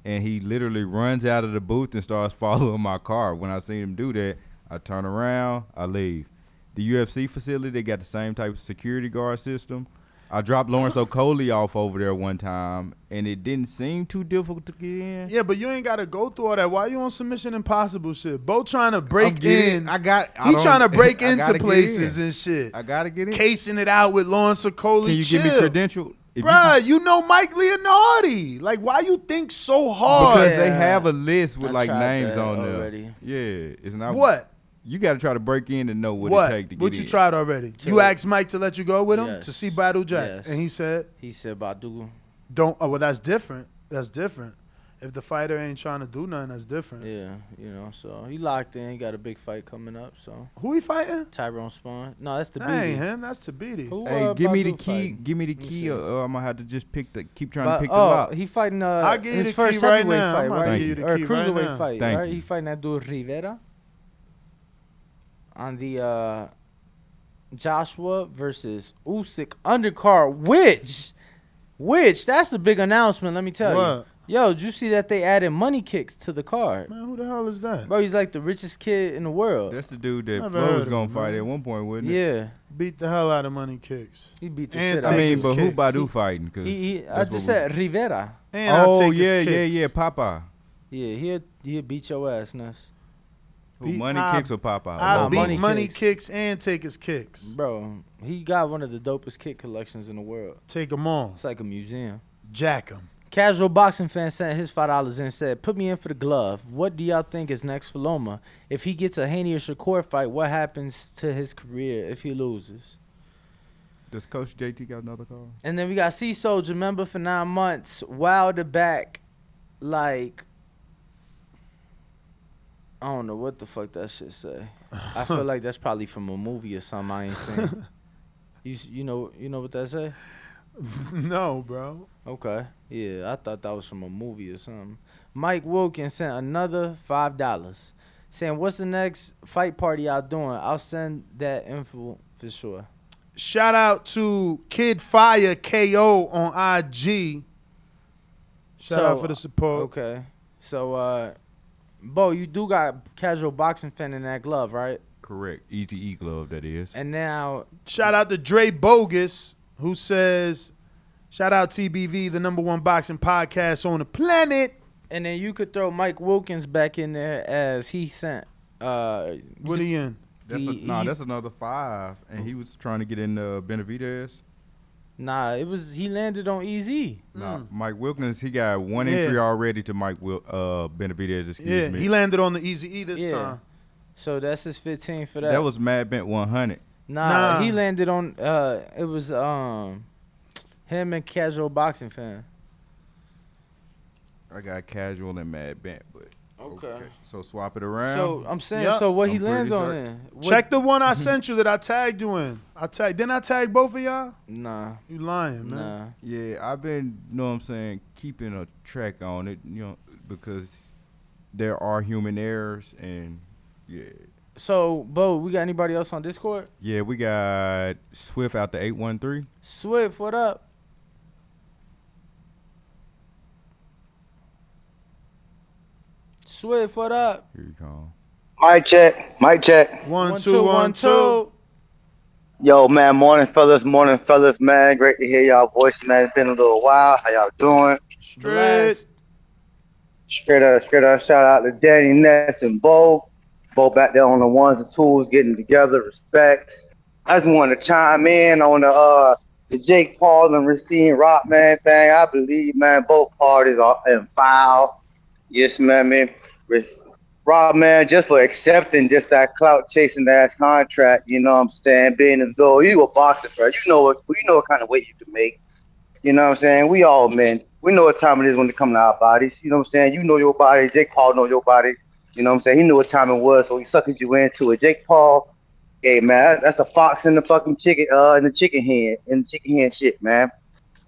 and he literally runs out of the booth and starts following my car. When I seen him do that, I turn around, I leave. The UFC facility, they got the same type of security guard system. I dropped Lawrence Okolie off over there one time, and it didn't seem too difficult to get in. Yeah, but you ain't got to go through all that. Why you on some Mission Impossible shit? Bo trying to break in. He trying to break into places and shit. I got to get in. Casing it out with Lawrence Okolie. Can you give me credential? Bruh, you know Mike Leonardi. Like, why you think so hard? Because they have a list with names on there. already. Yeah, it's not what. You got to try to break in and know what it takes to get in. What you tried already? You asked Mike to let you go with him to see Badu Jack, Yes. and he said Badu. Don't. Oh well, that's different. That's different. If the fighter ain't trying to do nothing, that's different. Yeah, so he locked in. He got a big fight coming up. So who he fighting? Tyrone Spahn. No, that's That ain't Tabiti. him. That's Tabiti. Hey, give me the Badu key. fighting? Give me the Let me key. see. I'm gonna have to just keep trying to pick the Oh, lock. he fighting I'll give you his the first key right heavyweight now. fight, I'm about to right? give you the Or key right cruiserweight now. fight, Thank right? you. He fighting that dude Rivera on the Joshua versus Usyk undercard. Which that's a big announcement. Let me tell you. Yo, did you see that they added money kicks to the card? Man, who the hell is that? Bro, he's like the richest kid in the world. That's the dude that Never Flo heard was of gonna him, fight man. at one point, wasn't it? Yeah. Beat the hell out of money kicks. He beat the And shit take out I mean, his but who kicks. Badu fighting? Cause I just said Rivera. And I'll oh take his yeah, kicks. Papa. Yeah, he'll beat your ass, Ness. Who, money kicks or Papa? I beat money kicks. kicks and take his kicks. Bro, he got one of the dopest kick collections in the world. Take them all. It's like a museum. Jack him. Casual boxing fan sent his $5 in and said, put me in for the glove. What do y'all think is next for Loma? If he gets a Haney or Shakur fight, what happens to his career if he loses? Does Coach JT got another call? And then we got Sea Soldier, member for 9 months. Wilder back, like, I don't know what the fuck that shit say. I feel like that's probably from a movie or something I ain't seen. You know what that say? No, bro. Okay. Yeah, I thought that was from a movie or something. Mike Wilkins sent another $5 saying, what's the next fight party y'all doing? I'll send that info for sure. Shout out to Kid Fire KO on IG. Shout out for the support. Okay. So, Bo, you do got casual boxing fan in that glove, right? Correct. Easy E glove, that is. And now, shout out to Dre Bogus, who says, Shout out TBV, the #1 boxing podcast on the planet. And then you could throw Mike Wilkins back in there as he sent. What he in? That's another 5, and he was trying to get in Benavidez. Nah, he landed on EZ. Nah, Mike Wilkins, he got one entry already to Benavidez. Excuse me. He landed on the Easy E this time. So that's his 15 for that. That was Mad Bent 100. Nah, he landed on. It was him and Casual Boxing Fan. I got Casual and Mad Bent, but okay. So swap it around. So I'm saying, so what he landed on then? Check the one I sent you that I tagged you in. Didn't I tag both of y'all? Nah. You lying, man. Nah. Yeah, I've been, you know what I'm saying, keeping a track on it, because there are human errors and yeah. So, Bo, we got anybody else on Discord? Yeah, we got Swift out the 813. Swift, what up? Swift, what up? Here you come. Mic check. Mic check. 1 2 1 2. Yo, man. Morning, fellas, man. Great to hear y'all voice, man. It's been a little while. How y'all doing? Straight up. Shout out to Danny, Ness, and Bo. Bo back there on the ones and twos, getting together. Respect. I just wanted to chime in on the Jake Paul and Racine Rockman thing. I believe, man, both parties are in foul. Yes, man. Rob, man, just for accepting just that clout chasing ass contract, you know what I'm saying? Being as though you a boxer, bro. You know what kind of weight you can make. You know what I'm saying? We all men. We know what time it is when it comes to our bodies. You know what I'm saying? You know your body. Jake Paul know your body. You know what I'm saying? He knew what time it was, so he suckered you into it. Jake Paul, hey man, that's a fox in the fucking chicken, in the chicken hen shit, man.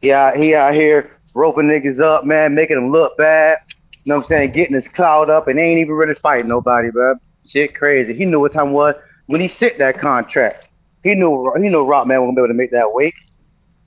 He out here roping niggas up, man, making them look bad. You know what I'm saying? Getting his clout up and ain't even really fighting nobody, bro. Shit crazy. He knew what time it was when he sent that contract. He knew Rockman wasn't able to make that weight. You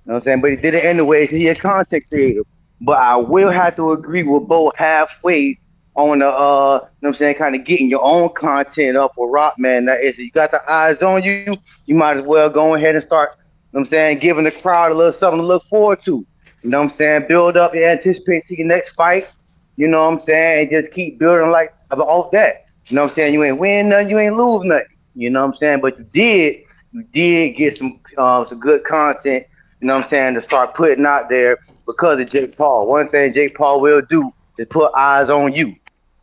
know what I'm saying? But he did it anyway because he a content creator. But I will have to agree with Bo halfway on the, you know what I'm saying, kind of getting your own content up for Rockman. That is, you got the eyes on you, you might as well go ahead and start, you know what I'm saying, giving the crowd a little something to look forward to. You know what I'm saying? Build up and anticipate to your next fight. You know what I'm saying? And just keep building like off that. You know what I'm saying? You ain't win nothing, you ain't lose nothing. You know what I'm saying? But you did get some good content, you know what I'm saying, to start putting out there because of Jake Paul. One thing Jake Paul will do is put eyes on you.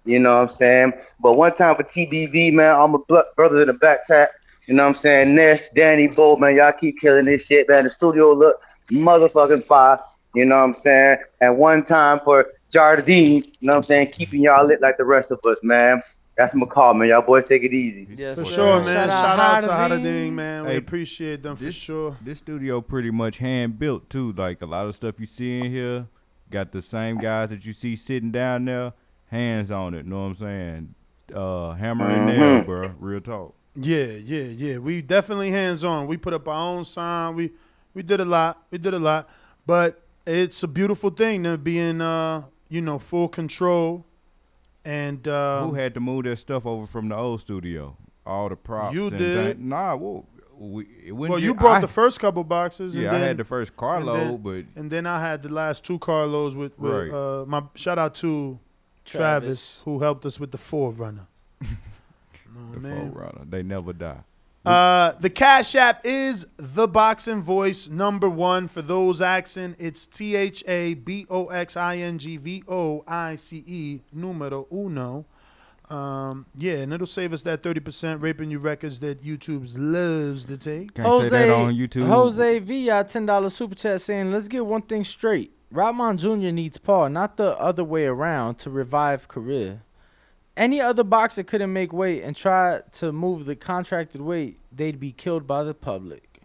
You know what I'm saying? But one time for TBV, man, I'm a brother in the back tap. You know what I'm saying? Ness, Danny, Bo, man, y'all keep killing this shit, man. The studio look motherfucking fire. You know what I'm saying? And one time for Jardine, you know what I'm saying, keeping y'all lit like the rest of us, man. That's my call, man. Y'all boys take it easy. Yes, for sure, man. Shout out to Hadading, man. We appreciate them for sure. This studio pretty much hand built too. Like a lot of stuff you see in here, got the same guys that you see sitting down there, hands on it. Know what I'm saying? Hammer in there, bro. Real talk. Yeah. We definitely hands on. We put up our own sign. We did a lot. But it's a beautiful thing to be in full control. And who had to move that stuff over from the old studio? All the props. You and did. Nah, you brought the first couple boxes. Yeah, and I had the first carload, and then I had the last two carloads with right. My shout out to Travis, who helped us with the Forerunner. Forerunner, they never die. The Cash App is the boxing voice #1 for those asking. It's THABOXINGVOICE numero uno. And it'll save us that 30% raping you records that YouTube's loves to take. Can't say that on YouTube. Jose V, $10 super chat saying, let's get one thing straight. Rodman Jr. needs Paul, not the other way around, to revive career. Any other boxer couldn't make weight and try to move the contracted weight, they'd be killed by the public.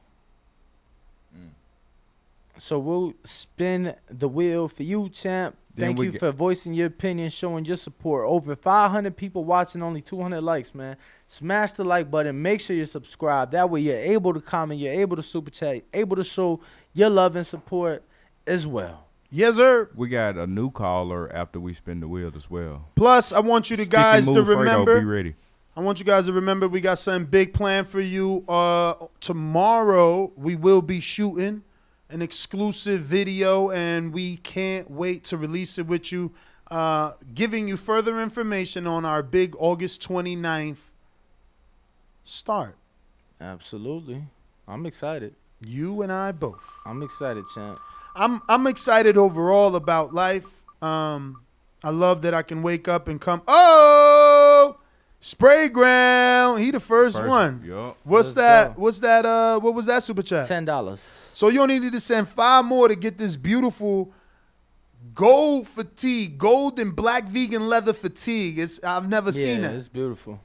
So we'll spin the wheel for you, champ. Thank you for voicing your opinion, showing your support. Over 500 people watching, only 200 likes, man. Smash the like button. Make sure you subscribe. That way you're able to comment, you're able to super chat, able to show your love and support as well. Yes, sir. We got a new caller after we spin the wheel as well. Plus, I want you guys to remember. Be ready. I want you guys to remember we got something big planned for you. Tomorrow we will be shooting an exclusive video, and we can't wait to release it with you, giving you further information on our big August 29th start. Absolutely. I'm excited. You and I both. I'm excited, champ. I'm excited overall about life. I love that I can wake up and come. Oh, Spray Ground. He the first one. Yup. What's that? What's that? What was that super chat? $10. So you only need to send 5 more to get this beautiful gold fatigue, gold and black vegan leather fatigue. I've never seen that. It's beautiful.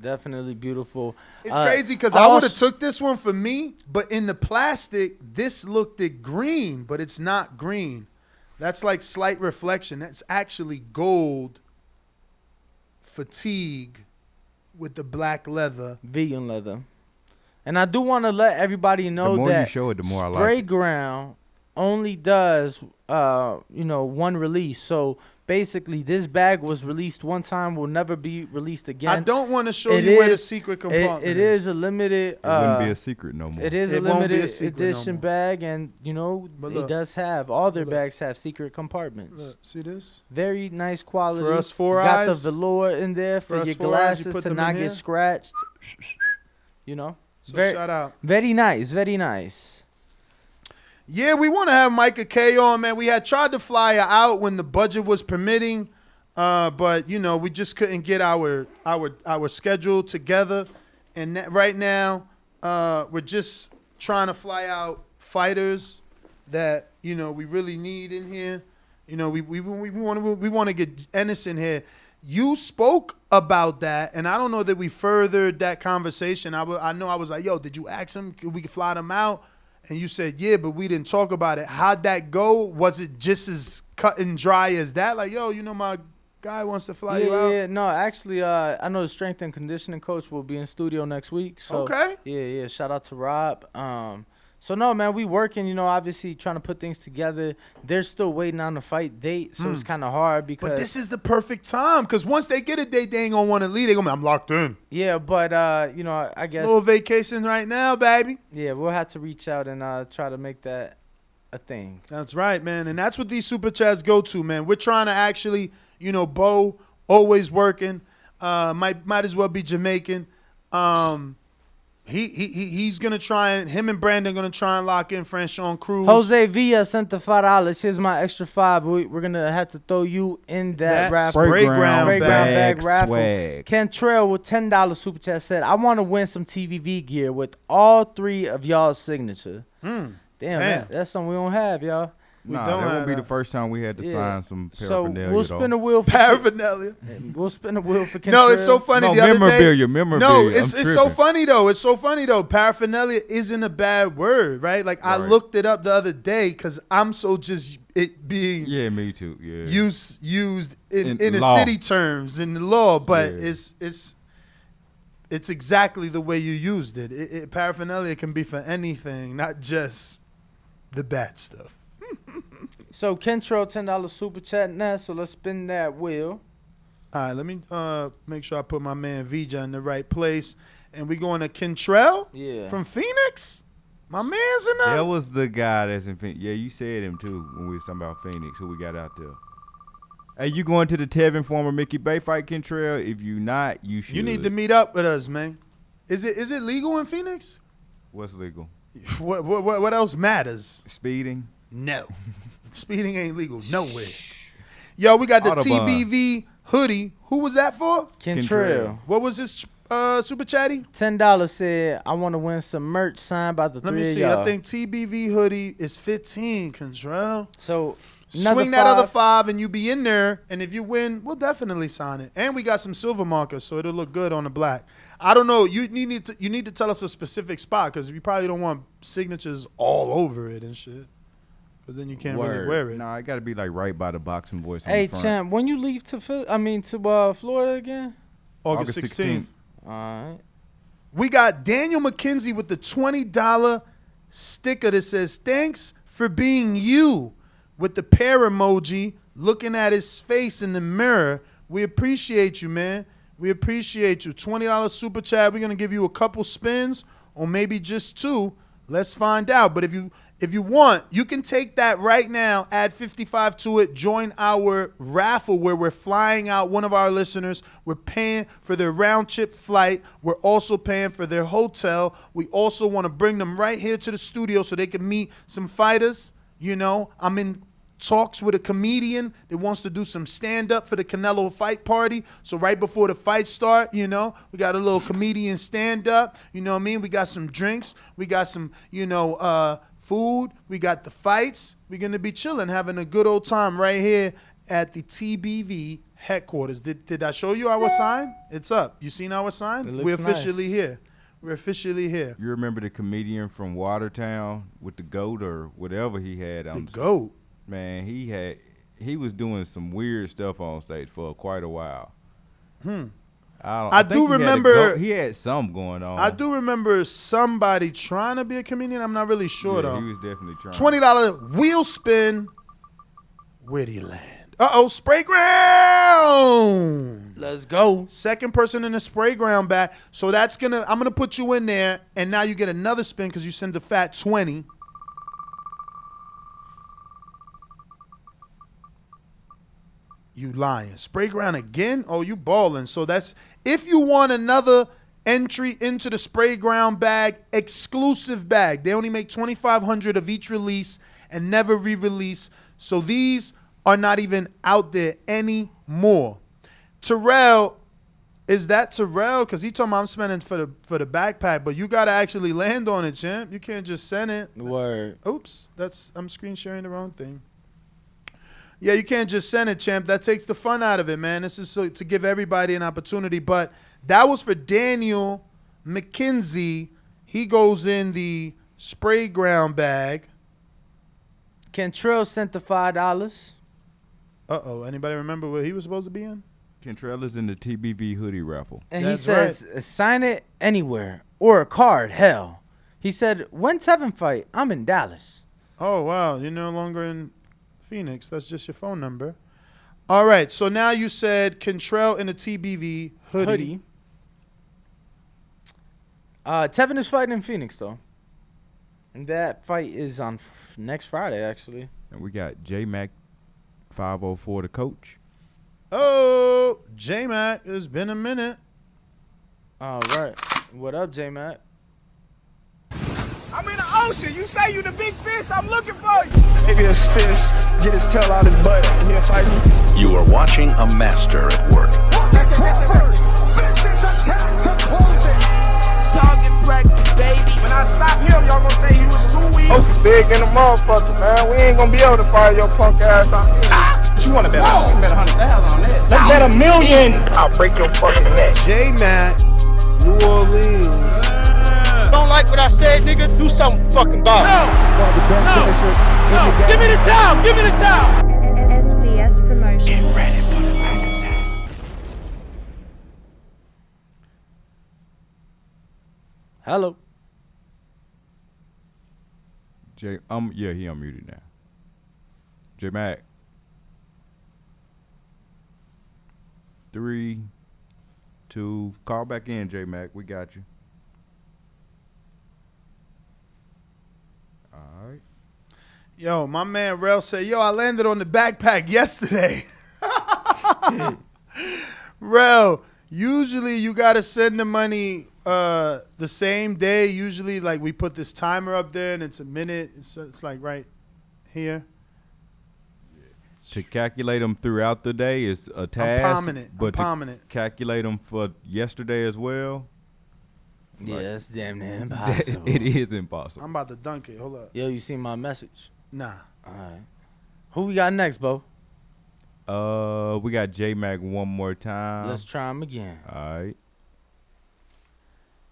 Definitely beautiful. It's crazy because I would have took this one for me, but in the plastic, this looked at green, but it's not green. That's like slight reflection. That's actually gold fatigue with the black leather. Vegan leather. And I do want to let everybody know the more that you show it, the more I like Spray it. Ground only does, one release. So basically, this bag was released one time, will never be released again. I don't want to show you where the secret compartment It is a limited. It wouldn't be a secret no more. It is a It won't be a limited secret no edition more. bag, and But it look, does have all their bags have secret compartments. Look, see this? Very nice quality. For us four got eyes. the velour in there For for us your four eyes, you glasses put to them not in get here. scratched. So very, shout out. Very nice. Very nice. Yeah, we want to have Micah K on, man. We had tried to fly her out when the budget was permitting, but we just couldn't get our schedule together. And right now, we're just trying to fly out fighters that we really need in here. We want to get Ennis in here. You spoke about that, and I don't know that we furthered that conversation. I know I was like, yo, did you ask him? Could we fly them out? And you said, yeah, but we didn't talk about it. How'd that go? Was it just as cut and dry as that? Like, yo, my guy wants to fly you out. Yeah, no, actually, I know the strength and conditioning coach will be in studio next week. So, okay. Yeah, shout out to Rob. So, no, man, we working, obviously trying to put things together. They're still waiting on the fight date, so it's kind of hard because. But this is the perfect time because once they get a date, they ain't going to want to leave. They're going to be, I'm locked in. Yeah, but, I guess. Little vacation right now, baby. Yeah, we'll have to reach out and try to make that a thing. That's right, man. And that's what these super chats go to, man. We're trying to actually, Bo, always working. Might as well be Jamaican. He's gonna try and him and Brandon gonna try and lock in Franchon Cruz. Jose Villa sent the $5. Here's my extra $5. We're gonna have to throw you in that raffle. Spray ground bag raffle. Swag. Cantrell with $10 super chat said, "I want to win some TVV gear with all 3 of y'all's signature." Damn. That's something we don't have, y'all. Nah, that won't be the first time we had to sign some paraphernalia. So we'll spin a wheel for paraphernalia. We'll spin a wheel for Cantrell. No, it's so funny. No, the other memorabilia. No, it's so funny though. It's so funny though. Paraphernalia isn't a bad word, right? Like I looked it up the other day because I'm so just it being me too. Yeah, used in law. city terms in the law, but it's exactly the way you used it. Paraphernalia can be for anything, not just the bad stuff. So Kentrell $10 super chat now. So let's spin that wheel. All right, let me make sure I put my man Vija in the right place. And we going to Kentrell from Phoenix? My man's in there. That was the guy that's in Phoenix. Yeah, you said him too when we was talking about Phoenix, who we got out there. Hey, you going to the Tevin former Mickey Bay fight, Kentrell? If you not, you should. You need to meet up with us, man. Is it legal in Phoenix? What's legal? What else matters? Speeding? No. Speeding ain't legal nowhere. Yo, we got the Autobahn. TBV hoodie. Who was that for? Kentrell. What was this super chatty? $10 said, "I want to win some merch signed by the 3 Let me of see. y'all." I think TBV hoodie is 15, Kentrell. So swing that other 5 and you be in there. And if you win, we'll definitely sign it. And we got some silver markers, so it'll look good on the black. I don't know. You need to tell us a specific spot because you probably don't want signatures all over it and shit. Because then you can't really wear it. Nah, it got to be like right by the boxing voice. Hey, on the front. champ, when you leave to Florida again? August 16th. All right. We got Daniel McKenzie with the $20 sticker that says, "Thanks for being you," with the pear emoji looking at his face in the mirror. We appreciate you, man. We appreciate you. $20 super chat. We're going to give you a couple spins or maybe just 2 Let's find out. But if you want, you can take that right now, add 55 to it, join our raffle where we're flying out one of our listeners. We're paying for their round trip flight. We're also paying for their hotel. We also want to bring them right here to the studio so they can meet some fighters. You know, I'm in talks with a comedian that wants to do some stand-up for the Canelo fight party. So right before the fight start, you know, we got a little comedian stand-up. You know what I mean? We got some drinks. We got some, food. We got the fights. We're going to be chilling, having a good old time right here at the TBV headquarters. Did I show you our sign? It's up. You seen our sign? We're officially here. We're officially here. You remember the comedian from Watertown with the goat or whatever he had on the goat? Man, he was doing some weird stuff on stage for quite a while. I do remember he had something going on. I do remember somebody trying to be a comedian. I'm not really sure though. He was definitely trying. $20 wheel spin. Where do you land? Spray ground. Let's go. Second person in the spray ground bag. So I'm gonna put you in there, and now you get another spin because you send a fat 20. You lying. Spray ground again? Oh, you balling. So that's, if you want another entry into the spray ground bag, exclusive bag. They only make 2,500 of each release and never re-release. So these are not even out there anymore. Terrell, is that Terrell? Because he told me I'm spending for the backpack, but you got to actually land on it, champ. You can't just send it. Word. Oops, I'm screen sharing the wrong thing. Yeah, you can't just send it, champ. That takes the fun out of it, man. This is to give everybody an opportunity. But that was for Daniel McKenzie. He goes in the spray ground bag. Cantrell sent the $5. Anybody remember what he was supposed to be in? Cantrell is in the TBV hoodie raffle. And he says, sign it anywhere or a card, hell. He said, when Tevin fight, I'm in Dallas. Oh, wow. You're no longer in Phoenix. That's just your phone number. All right. So now you said Cantrell in a TBV hoodie. Tevin is fighting in Phoenix, though. And that fight is on next Friday, actually. And we got J-Mac 504, the coach. Oh, J-Mac. It's been a minute. All right. What up, J-Mac? I'm in the ocean. You say you the big fish. I'm looking for you. Maybe he'll spin, get his tail out his butt, and he'll fight me. You are watching a master at work. This is a chapter closing. Target practice, baby. When I stop him, y'all gonna say he was too weak. Ocean big in the motherfucker, man. We ain't gonna be able to fire your punk ass out here. What you wanna bet? You can bet 100,000 on that. Let's bet $1 million. I'll break your fucking neck. J-Mac, New Orleans. Don't like what I said, nigga? Do something fucking about it. One of the best finishers in the game. Give me the towel. Give me the towel. SDS promotion. Get ready for the back attack. Hello. He unmuted now. J-Mac. 3, 2, call back in, J-Mac. We got you. All right. Yo, my man Rel said, I landed on the backpack yesterday. Rel, usually you got to send the money the same day. Usually, like, we put this timer up there, and it's a minute. It's like right here. To calculate them throughout the day is a task. But to calculate them for yesterday as well. Yeah, it's damn near impossible. It is impossible. I'm about to dunk it. Hold up. Yo, you seen my message? Nah. All right. Who we got next, Bo? We got J-Mac one more time. Let's try him again. All right.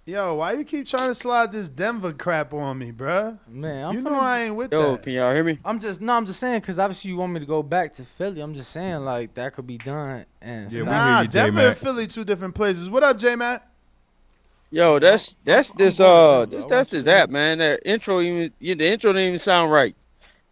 Yo, why you keep trying to slide this Denver crap on me, bruh? Man, you know I ain't with Yo, that. can y'all hear me? I'm just saying, because obviously you want me to go back to Philly. I'm just saying, like, that could be done. And Yeah, nah, you, Denver and Philly, two different places. What up, J-Mac? Yo, that's this app, man. That intro the intro didn't even sound right.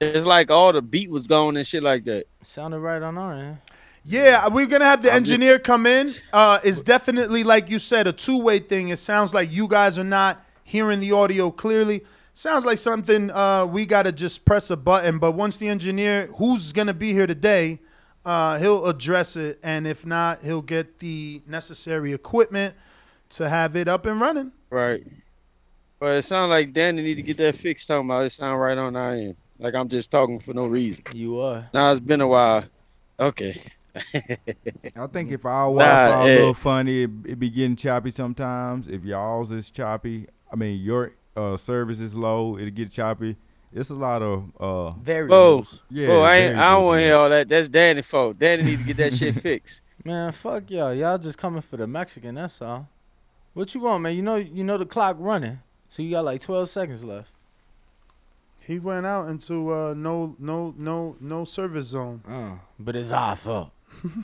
It's like all the beat was gone and shit like that. Sounded right on our end. Yeah, we're going to have the engineer come in. It's definitely, like you said, a two-way thing. It sounds like you guys are not hearing the audio clearly. Sounds like something we gotta just press a button. But once the engineer, who's gonna be here today, he'll address it, and if not, he'll get the necessary equipment to have it up and running. Right. But it sounds like Danny need to get that fixed. Talking about it sound right on our end. Like I'm just talking for no reason. You are. Now it's been a while. Okay. I think if our Wi-Fi a little funny, it be getting choppy sometimes. If y'all's is choppy, I mean your service is low, it'll get choppy. It's a lot of variables. Yeah, I don't want to hear all that. That's Danny's fault. Danny need to get that shit fixed. Man, fuck y'all. Y'all just coming for the Mexican. That's all. What you want, man? You know the clock running, so you got like 12 seconds left. He went out into no service zone. But it's our fault.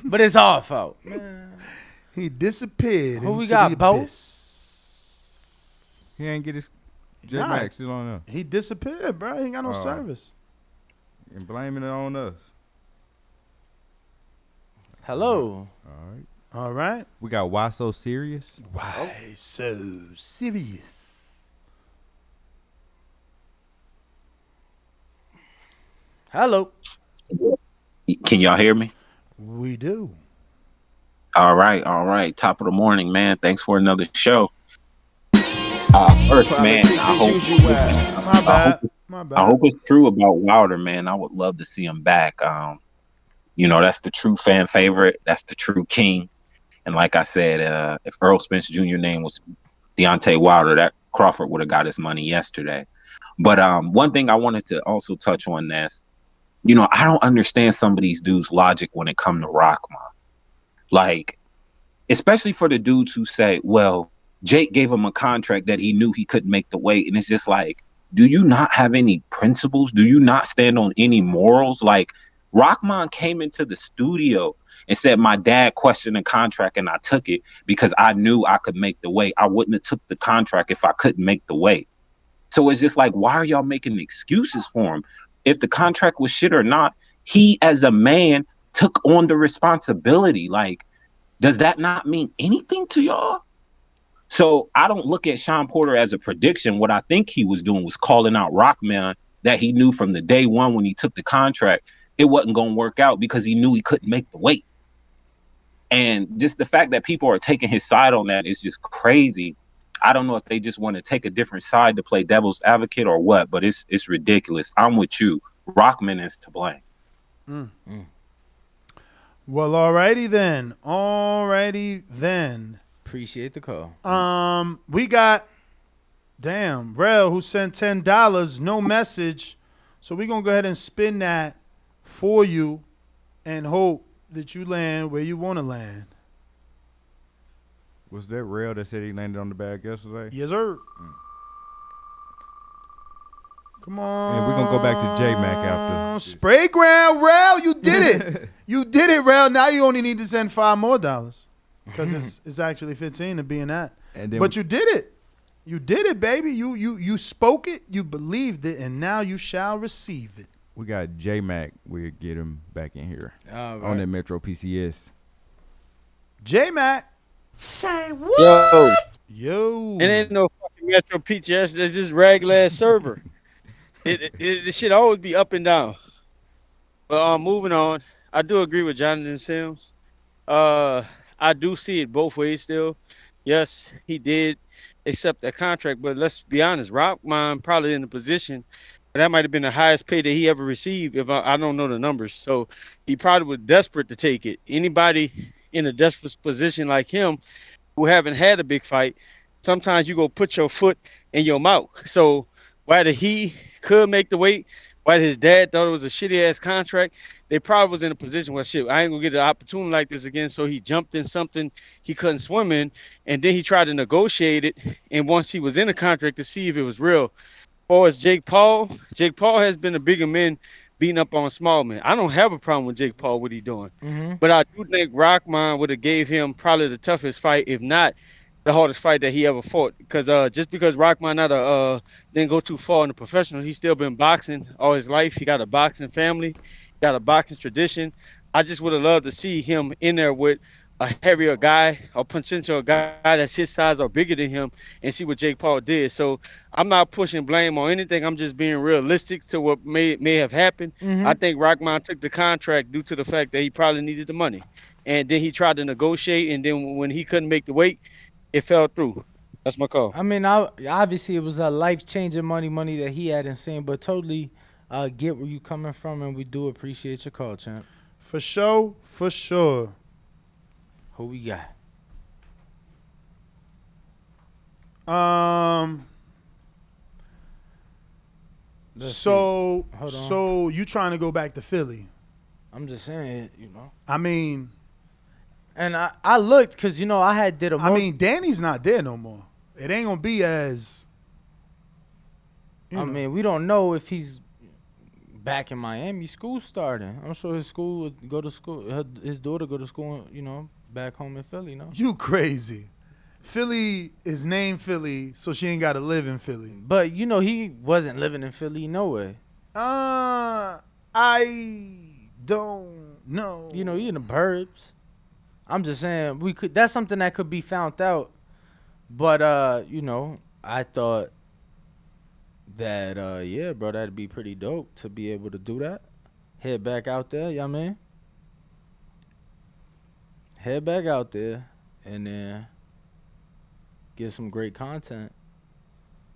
But it's our fault. Man. He disappeared. Who we into got, the Bo? abyss. He ain't get his J-Max still on there. He disappeared, bro. He ain't got no service. And blaming it on us. Hello. All right. We got Why So Serious? Why so serious? Hello. Can y'all hear me? We do. All right. Top of the morning, man. Thanks for another show. First, man, I hope it's true about Wilder, man. I would love to see him back. That's the true fan favorite. That's the true king. And like I said, if Earl Spence Jr. name was Deontay Wilder, that Crawford would have got his money yesterday. But one thing I wanted to also touch on this, I don't understand some of these dudes' logic when it comes to Rockman. Like, especially for the dudes who say, well, Jake gave him a contract that he knew he couldn't make the weight. And it's just like, do you not have any principles? Do you not stand on any morals? Like, Rockman came into the studio and said, my dad questioned the contract and I took it because I knew I could make the weight. I wouldn't have took the contract if I couldn't make the weight. So it's just like, why are y'all making excuses for him? If the contract was shit or not, he as a man took on the responsibility. Like, does that not mean anything to y'all? So I don't look at Sean Porter as a prediction. What I think he was doing was calling out Rockman that he knew from the day one when he took the contract, it wasn't going to work out because he knew he couldn't make the weight. And just the fact that people are taking his side on that is just crazy. I don't know if they just want to take a different side to play devil's advocate or what, but it's ridiculous. I'm with you. Rockman is to blame. Well, alrighty then. Appreciate the call. We got Rel who sent $10, no message. So we're gonna go ahead and spin that for you and hope that you land where you want to land. Was that Rail that said he landed on the bag yesterday? Yes, sir. Come on. And we're going to go back to J-Mac after. Spray ground, Rail. You did it. You did it, Rail. Now you only need to send $5 more because it's actually 15 to be in that. But you did it. You did it, baby. You spoke it. You believed it. And now you shall receive it. We got J-Mac. We'll get him back in here on that Metro PCS. J-Mac. Say what? Yo. It ain't no fucking Metro PCS. It's just regular ass server. The shit always be up and down. But moving on. I do agree with Jonathan Sims. I do see it both ways still. Yes, he did accept that contract, but let's be honest, Rockman probably in the position. That might have been the highest pay that he ever received. If I don't know the numbers, so he probably was desperate to take it. Anybody in a desperate position like him, who haven't had a big fight, sometimes you go put your foot in your mouth. So while he could make the weight, while his dad thought it was a shitty ass contract, they probably was in a position where shit, I ain't gonna get an opportunity like this again. So he jumped in something he couldn't swim in, and then he tried to negotiate it. And once he was in the contract to see if it was real. As far as Jake Paul has been a bigger man beating up on small men. I don't have a problem with Jake Paul, what he doing. But I do think Rockman would have gave him probably the toughest fight, if not the hardest fight that he ever fought. Because just because Rockman didn't go too far in the professional, he's still been boxing all his life. He got a boxing family, got a boxing tradition. I just would have loved to see him in there with a heavier guy or punch into a guy that's his size or bigger than him and see what Jake Paul did. So I'm not pushing blame on anything. I'm just being realistic to what may have happened. I Mhm. think Rockman took the contract due to the fact that he probably needed the money. And then he tried to negotiate, and then when he couldn't make the weight, it fell through. That's my call. I mean, obviously it was a life-changing money that he hadn't seen, but totally get where you coming from, and we do appreciate your call, champ. For sure, for sure. Who we got? Let's So, see. Hold on. so you trying to go back to Philly? I'm just saying, you know. I mean, And I looked because, you know, I had did a I mean, Danny's not there no more. It ain't gonna be as. I mean, we don't know if he's back in Miami. School starting. I'm sure his school would go to school. His daughter go to school, you know, back home in Philly, no? You crazy. Philly is named Philly, so she ain't got to live in Philly. But, you know, he wasn't living in Philly, no way. I don't know. You know, he in the burbs. I'm just saying that's something that could be found out. But you know, I thought that yeah, bro, that'd be pretty dope to be able to do that. Head back out there, you know what I mean? Head back out there and then get some great content.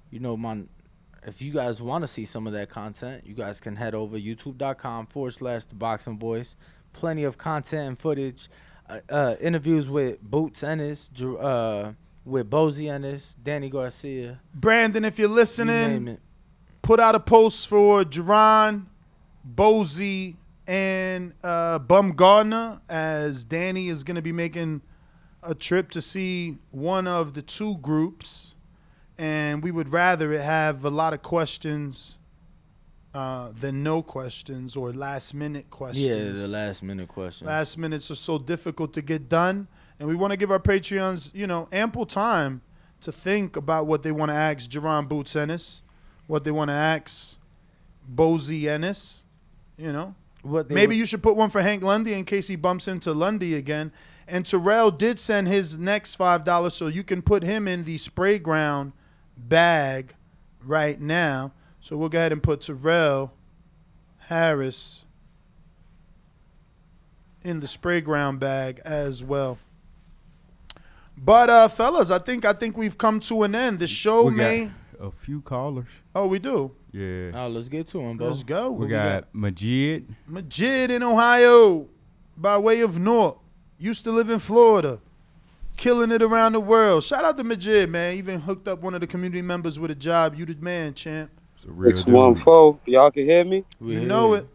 You know, if you guys want to see some of that content, you guys can head over youtube.com/The Boxing Voice. Plenty of content and footage. Interviews with Boots Ennis, with Bozy Ennis, Danny Garcia. Brandon, if you're You name listening, it. put out a post for Jerron, Bozy, and Bumgardner, as Danny is going to be making a trip to see one of the two groups. And we would rather it have a lot of questions than no questions or last-minute questions. Yeah, the last-minute questions. Last minutes are so difficult to get done, and we want to give our Patreons, you know, ample time to think about what they want to ask Jerron Boots Ennis, what they want to ask Bozy Ennis, you know. Maybe you should put one for Hank Lundy in case he bumps into Lundy again. And Terrell did send his next $5, so you can put him in the spray ground bag right now. So we'll go ahead and put Terrell Harris in the spray ground bag as well. But fellas, I think we've come to an end. The show We may got a few callers. Oh, we do. Yeah. Oh, let's get to him, bro. Let's go. We What got Majid. Majid in Ohio by way of North. Used to live in Florida. Killing it around the world. Shout out to Majid, man. Even hooked up one of the community members with a job. You the man, champ. 614. Y'all can hear me? You know it.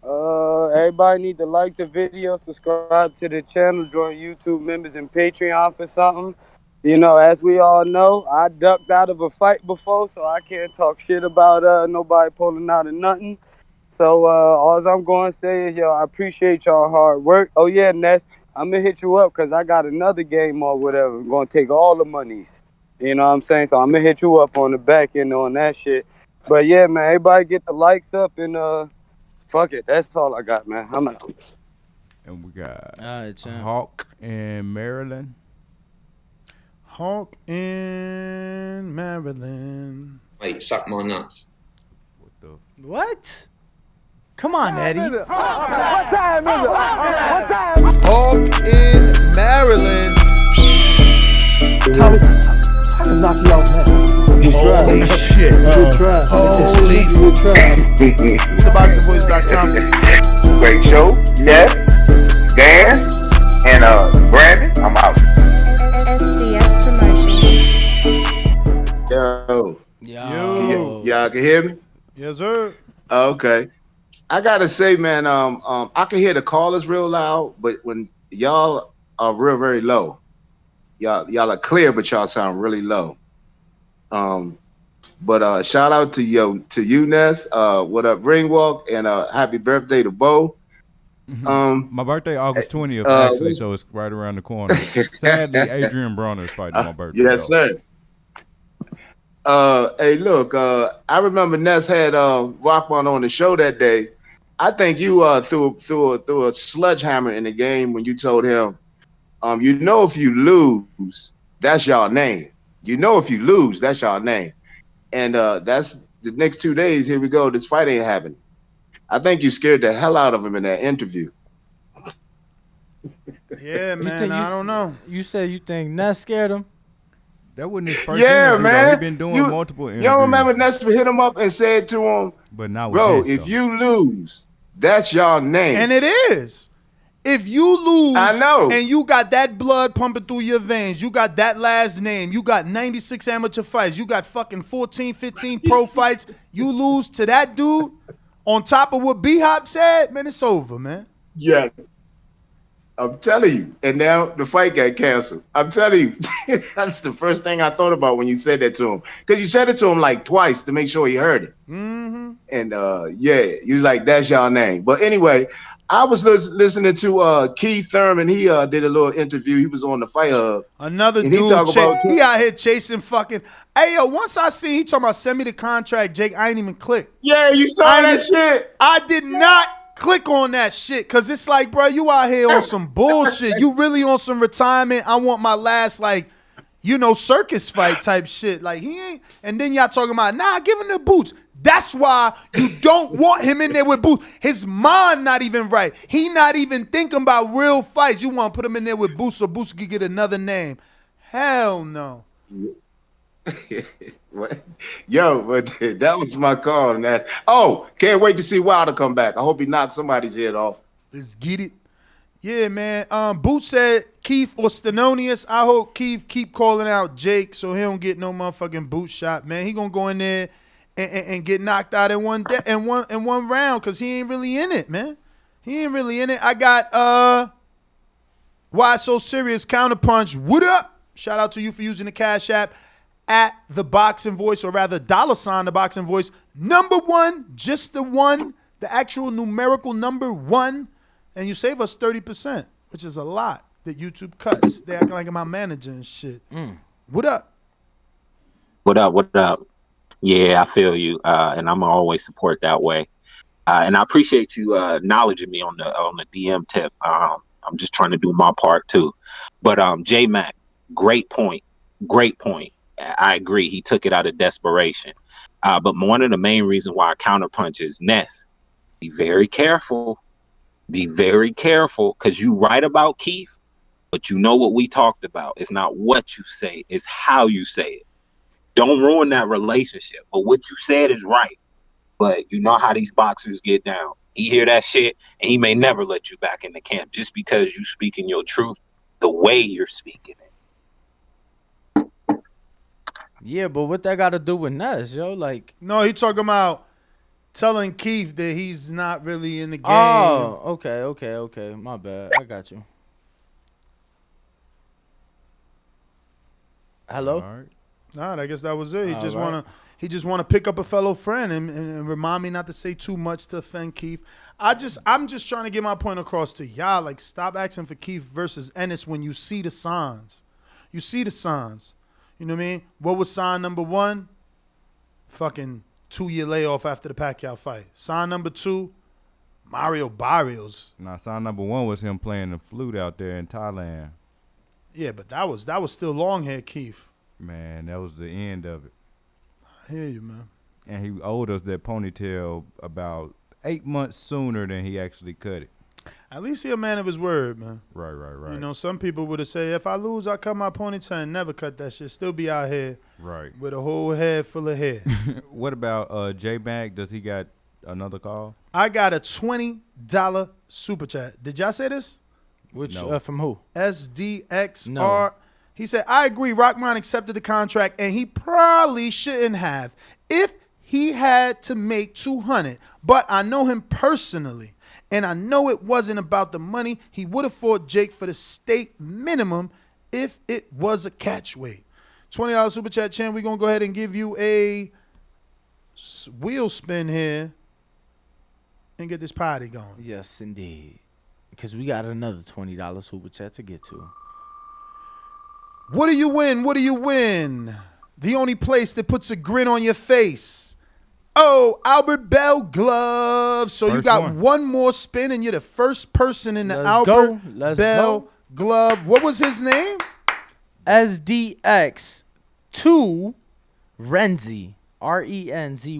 Everybody need to like the video, subscribe to the channel, join YouTube members and Patreon for something. You know, as we all know, I ducked out of a fight before, so I can't talk shit about nobody pulling out of nothing. So all I'm going to say is, yo, I appreciate y'all hard work. Oh, yeah, Ness, I'm going to hit you up because I got another game or whatever. I'm going to take all the monies. You know what I'm saying? So I'm going to hit you up on the back end on that shit. But, yeah, man, everybody get the likes up and fuck it. That's all I got, man. I'm out. And we got All right, champ. Hawk in Maryland. Hawk in Maryland. Wait, suck my nuts. What? Come on, Eddie. What time is it? What time? Hawk in Maryland. Tommy, I can knock you out now. Holy shit. Good try. Holy Good try. TheBoxingVoice.com. Great show. Yes. Dan. And Brandon. I'm out. SDS Promotion. Yo. Y'all can hear me? Yes, sir. Okay. I gotta say, man, I can hear the callers real loud, but when y'all are real, very low. Y'all are clear, but y'all sound really low. But shout out to you, Ness. What up, Ringwalk, and happy birthday to Bo. My birthday August 20th, actually, so it's right around the corner. Sadly, Adrian Bronner is fighting my birthday. Yes, sir. Hey, look, I remember Ness had Rockman on the show that day. I think you threw a sledgehammer in the game when you told him You know, if you lose, that's y'all name. You know, if you lose, that's y'all name. And that's the next 2 days. Here we go. This fight ain't happening. I think you scared the hell out of him in that interview. Yeah, man. I don't know. You said you think Ness scared him? That wasn't his first Yeah, interview, man. He's been doing multiple interviews. You don't remember Ness hit him up and said to him, but now, bro, if you lose, that's y'all name. And it is. If you lose, I know, and you got that blood pumping through your veins, you got that last name, you got 96 amateur fights, you got fucking 14, 15 pro fights, you lose to that dude on top of what B-Hop said, man, it's over, man. Yeah. I'm telling you. And now the fight got canceled. I'm telling you. That's the first thing I thought about when you said that to him. Because you said it to him like twice to make sure he heard it. Mm-hmm. And yeah, he was like, that's y'all name. But anyway, I was listening to Keith Thurman. He did a little interview. He was on the Fight Hub. Another and dude, he out here chasing fucking. Hey, yo, once I see he talking about send me the contract, Jake, I ain't even click. Yeah, you saw that shit. I did not click on that shit because it's like, bro, you out here on some bullshit. You really on some retirement. I want my last, like, you know, circus fight type shit. Like, he ain't. And then y'all talking about, nah, give him the boots. That's why you don't want him in there with boots. His mind not even right. He not even thinking about real fights. You want to put him in there with boots so boots could get another name. Hell no. Yo, but that was my call. And that's, can't wait to see Wilder come back. I hope he knocks somebody's head off. Let's get it. Yeah, man. Boots said Keith or Stenonius. I hope Keith keep calling out Jake so he don't get no motherfucking boot shot, man. He gonna go in there and get knocked out in one round because he ain't really in it, man. He ain't really in it. I got Why So Serious Counterpunch. What up? Shout out to you for using the Cash App at the Boxing Voice, or rather $ the Boxing Voice. Number one, just the one, the actual numerical number one, and you save us 30%, which is a lot that YouTube cuts. They acting like I'm my manager and shit. What up? What up? What up? Yeah, I feel you, and I'm always support that way. And I appreciate you acknowledging me on the DM tip. I'm just trying to do my part too. But J Mac, great point. Great point. I agree. He took it out of desperation. But one of the main reasons why I counterpunch is Ness. Be very careful. Be very careful, because you right about Keith, but you know what we talked about. It's not what you say, it's how you say it. Don't ruin that relationship. But what you said is right. But you know how these boxers get down. He hear that shit, and he may never let you back in the camp just because you speaking your truth the way you're speaking it. Yeah, but what that got to do with Ness, yo? Like, no, he talking about telling Keith that he's not really in the game. Oh, okay. My bad. I got you. Hello? All right, I guess that was it. He just wanna pick up a fellow friend and remind me not to say too much to offend Keith. I'm just trying to get my point across to y'all. Like, stop asking for Keith versus Ennis when you see the signs. You see the signs. You know what I mean? What was sign number one? Fucking 2-year layoff after the Pacquiao fight. Sign number two, Mario Barrios. Nah, sign number one was him playing the flute out there in Thailand. Yeah, but that was still long hair Keith. Man, that was the end of it. I hear you, man. And he owed us that ponytail about 8 months sooner than he actually cut it. At least he a man of his word, man. Right. You know, some people would have said, if I lose, I cut my ponytail and never cut that shit. Still be out here with a whole head full of hair. What about J-Mac? Does he got another call? I got a $20 super chat. Did y'all say this? Which, from who? SDXR. No. He said, I agree, Rockman accepted the contract, and he probably shouldn't have if he had to make $200. But I know him personally, and I know it wasn't about the money. He would have fought Jake for the state minimum if it was a catch weight. $20 super chat, Chan. We're going to go ahead and give you a wheel spin here and get this party going. Yes, indeed. Because we got another $20 super chat to get to. What do you win? What do you win? The only place that puts a grin on your face. Oh, Albert Bell gloves. So you got one more spin, and you're the first person in the Albert Bell glove. What was his name? SDX2 Renzy. RENZY.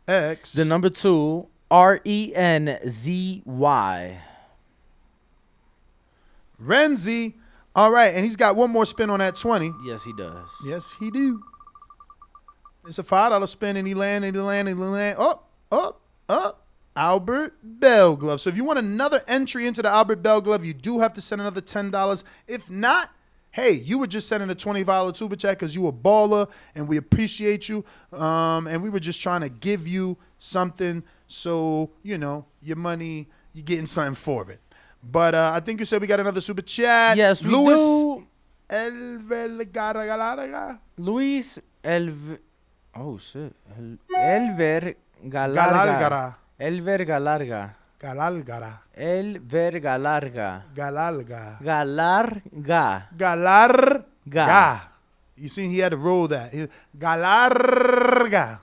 SDX. The number 2 RENZY. Renzy. All right, and he's got one more spin on that 20. Yes, he does. Yes, he do. It's a $5 spin, and he land. Up. Albert Bell glove. So if you want another entry into the Albert Bell glove, you do have to send another $10. If not, hey, you were just sending a $20 super chat because you a baller, and we appreciate you. And we were just trying to give you something so, you know, your money, you're getting something for it. But I think you said we got another super chat. Yes, we do. Luis Elver. Oh, shit. Elver Galarga. Elver Galarga. Galalgara. Elver Galarga. Galalga. Galarga. Galarga. You see, he had to roll that. Galarga.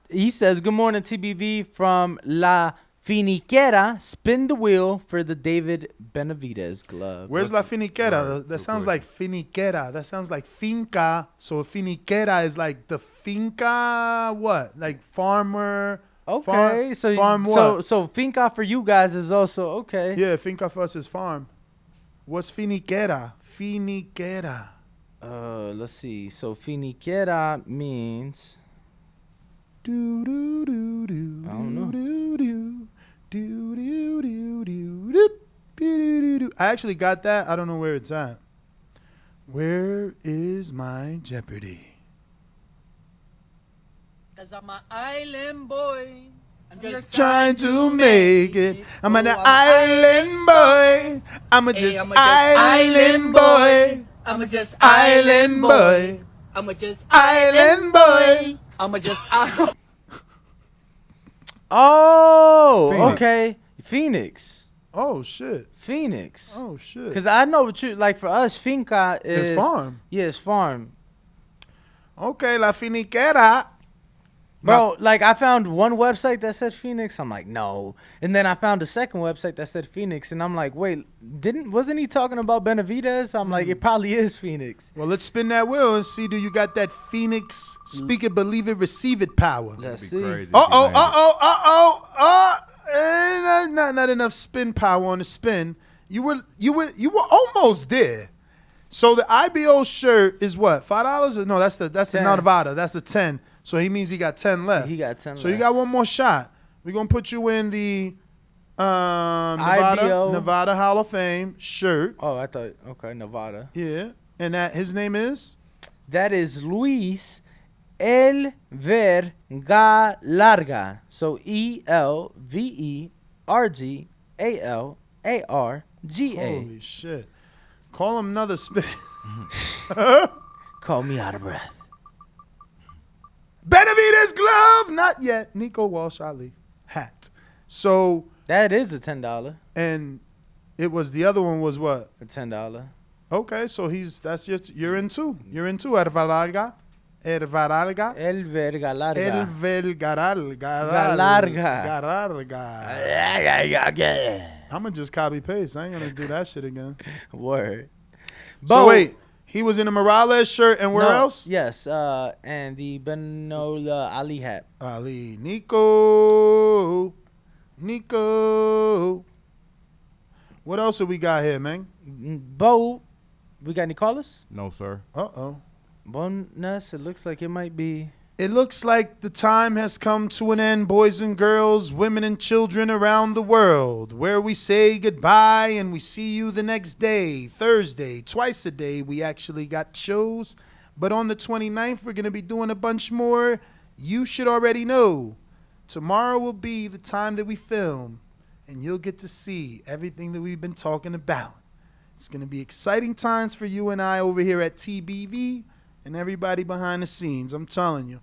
He says, good morning, TBV from La Finiquera. Spin the wheel for the David Benavidez glove. Where's La Finiquera? That sounds like Finiquera. That sounds like finca. So Finiquera is like the finca, what? Like farmer. Okay, farm what? So finca for you guys is also okay. Yeah, finca for us is farm. What's Finiquera? Finiquera. Let's see. So Finiquera means. I don't know. I actually got that. I don't know where it's at. Where is my Jeopardy? Cause I'm an island boy. I'm just trying to make it. I'm an island boy. I'm a just island boy. I'm a just island boy. I'm a just island boy. I'm a just Oh, Phoenix. okay. Phoenix. Oh shit. Phoenix. Oh shit. Cause I know what you like. For us, finca is It's farm. Yeah, it's farm. Okay, La Finiquera. Bro, like I found one website that said Phoenix. I'm like, no. And then I found a second website that said Phoenix, and I'm like, wait, wasn't he talking about Benavidez? I'm like, it probably is Phoenix. Well, let's spin that wheel and see. Do you got that Phoenix? Speak it, believe it, receive it power. Let's see. Not enough spin power on the spin. You were almost there. So the IBO shirt is what? $5? No, that's the Nevada. That's the 10. So he means he got 10 left. He got 10 So left. you got one more shot. We're going to put you in the Nevada Hall of Fame shirt. Oh, I thought, okay, Nevada. Yeah. And his name is? That is Luis Elvergalarga. So ELVERGALARGA. Holy shit. Call him another spin. Call me out of breath. Benavidez glove, not yet. Nico Walsh Ali hat. So that is a $10. And it was the other one was what? A $10. Okay, so you're in two. You're in two. Elvergalarga. Galarga. I'm gonna just copy paste. I ain't gonna do that shit again. Word. So wait. He was in a Morales shirt and where else? Yes, and the Benola Ali hat. Ali. Nico. What else have we got here, man? Bo, we got any callers? No, sir. Uh-oh. Bonus, it looks like it might be. It looks like the time has come to an end, boys and girls, women and children around the world, where we say goodbye and we see you the next day, Thursday, twice a day. We actually got shows, but on the 29th, we're going to be doing a bunch more. You should already know. Tomorrow will be the time that we film, and you'll get to see everything that we've been talking about. It's going to be exciting times for you and I over here at TBV and everybody behind the scenes. I'm telling you.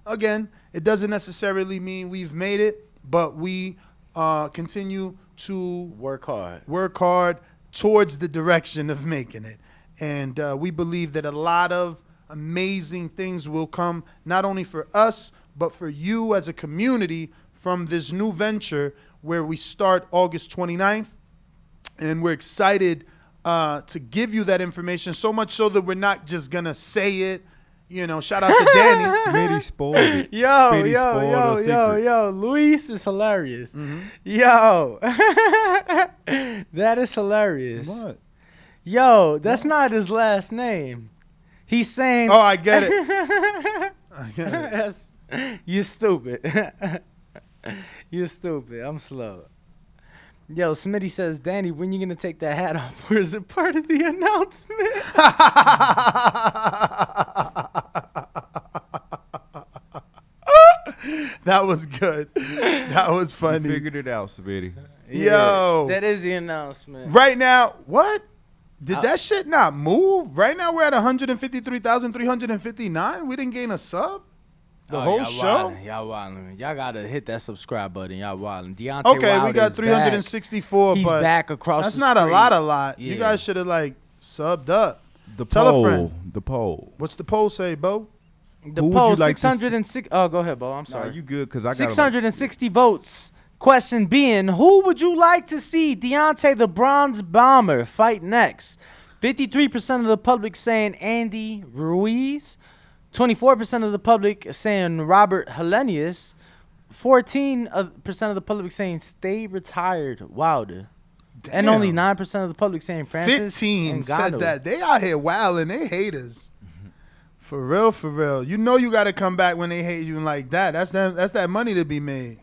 Again, it doesn't necessarily mean we've made it, but we continue to work hard towards the direction of making it. And we believe that a lot of amazing things will come, not only for us, but for you as a community from this new venture where we start August 29th. and we're excited to give you that information. So much so that we're not just gonna say it. You know, shout out to Danny. Smitty spoiled it. Yo, Luis is hilarious. Yo, that is hilarious. What? Yo, that's not his last name. He's saying. Oh, I get it. I get it. You stupid. You're stupid. I'm slow. Yo, Smitty says, Danny, when you gonna take that hat off? Or is it part of the announcement? That was good. That was funny. You figured it out, Smitty. Yo. That is the announcement. Right now, what? Did that shit not move? Right now we're at 153,359. We didn't gain a sub the whole show. Y'all wildin'. Y'all gotta hit that subscribe button. Y'all wildin'. Deontay Okay, Wilder we got is 364. Back. He's but back across. That's the not street. a lot. Yeah. You guys should have like subbed up. Tell a friend. The poll. What's the poll say, Bo? The poll 606. Oh, go ahead, Bo. I'm sorry. No, you good? Because I got 660 votes. Question being, who would you like to see Deontay the Bronze Bomber fight next? 53% of the public saying Andy Ruiz. 24% of the public saying Robert Helenius. 14% of the public saying stay retired Wilder. Damn. And only 9% of the public saying Francis 15 said Ngannou. that. They out here wilding. They haters. For real, for real. You know you got to come back when they hate you like that. That's that money to be made.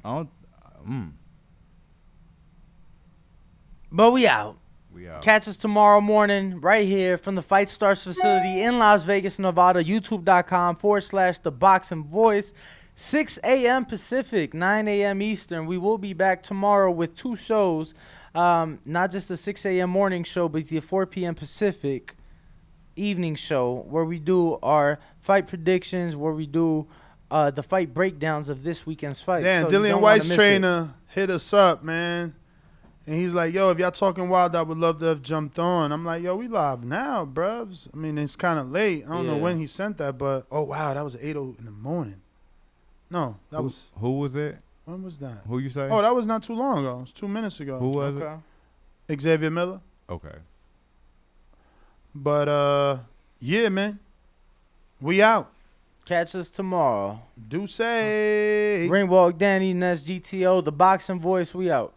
But we out. We out. Catch us tomorrow morning right here from the Fight Stars facility in Las Vegas, Nevada. YouTube.com/The Boxing Voice. 6 a.m. Pacific, 9 a.m. Eastern. We will be back tomorrow with 2 shows. Not just the 6 a.m. morning show, but the 4 p.m. Pacific evening show where we do our fight predictions, where we do the fight breakdowns of this weekend's fight. Damn, So you Dillian don't White's wanna miss it. trainer hit us up, man. And he's like, yo, if y'all talking wild, I would love to have jumped on. I'm like, yo, we live now, bruvs. I mean, it's kind of late. I don't know when he sent that, but, oh, wow, that was 8:00 in the morning. No, that was. Who was that? When was that? Who you say? Oh, that was not too long ago. It was 2 minutes ago. Who was it? Xavier Miller. Okay. But, yeah, man. We out. Catch us tomorrow. Do say. Ringwalk Danny, Ness GTO, The Boxing Voice. We out.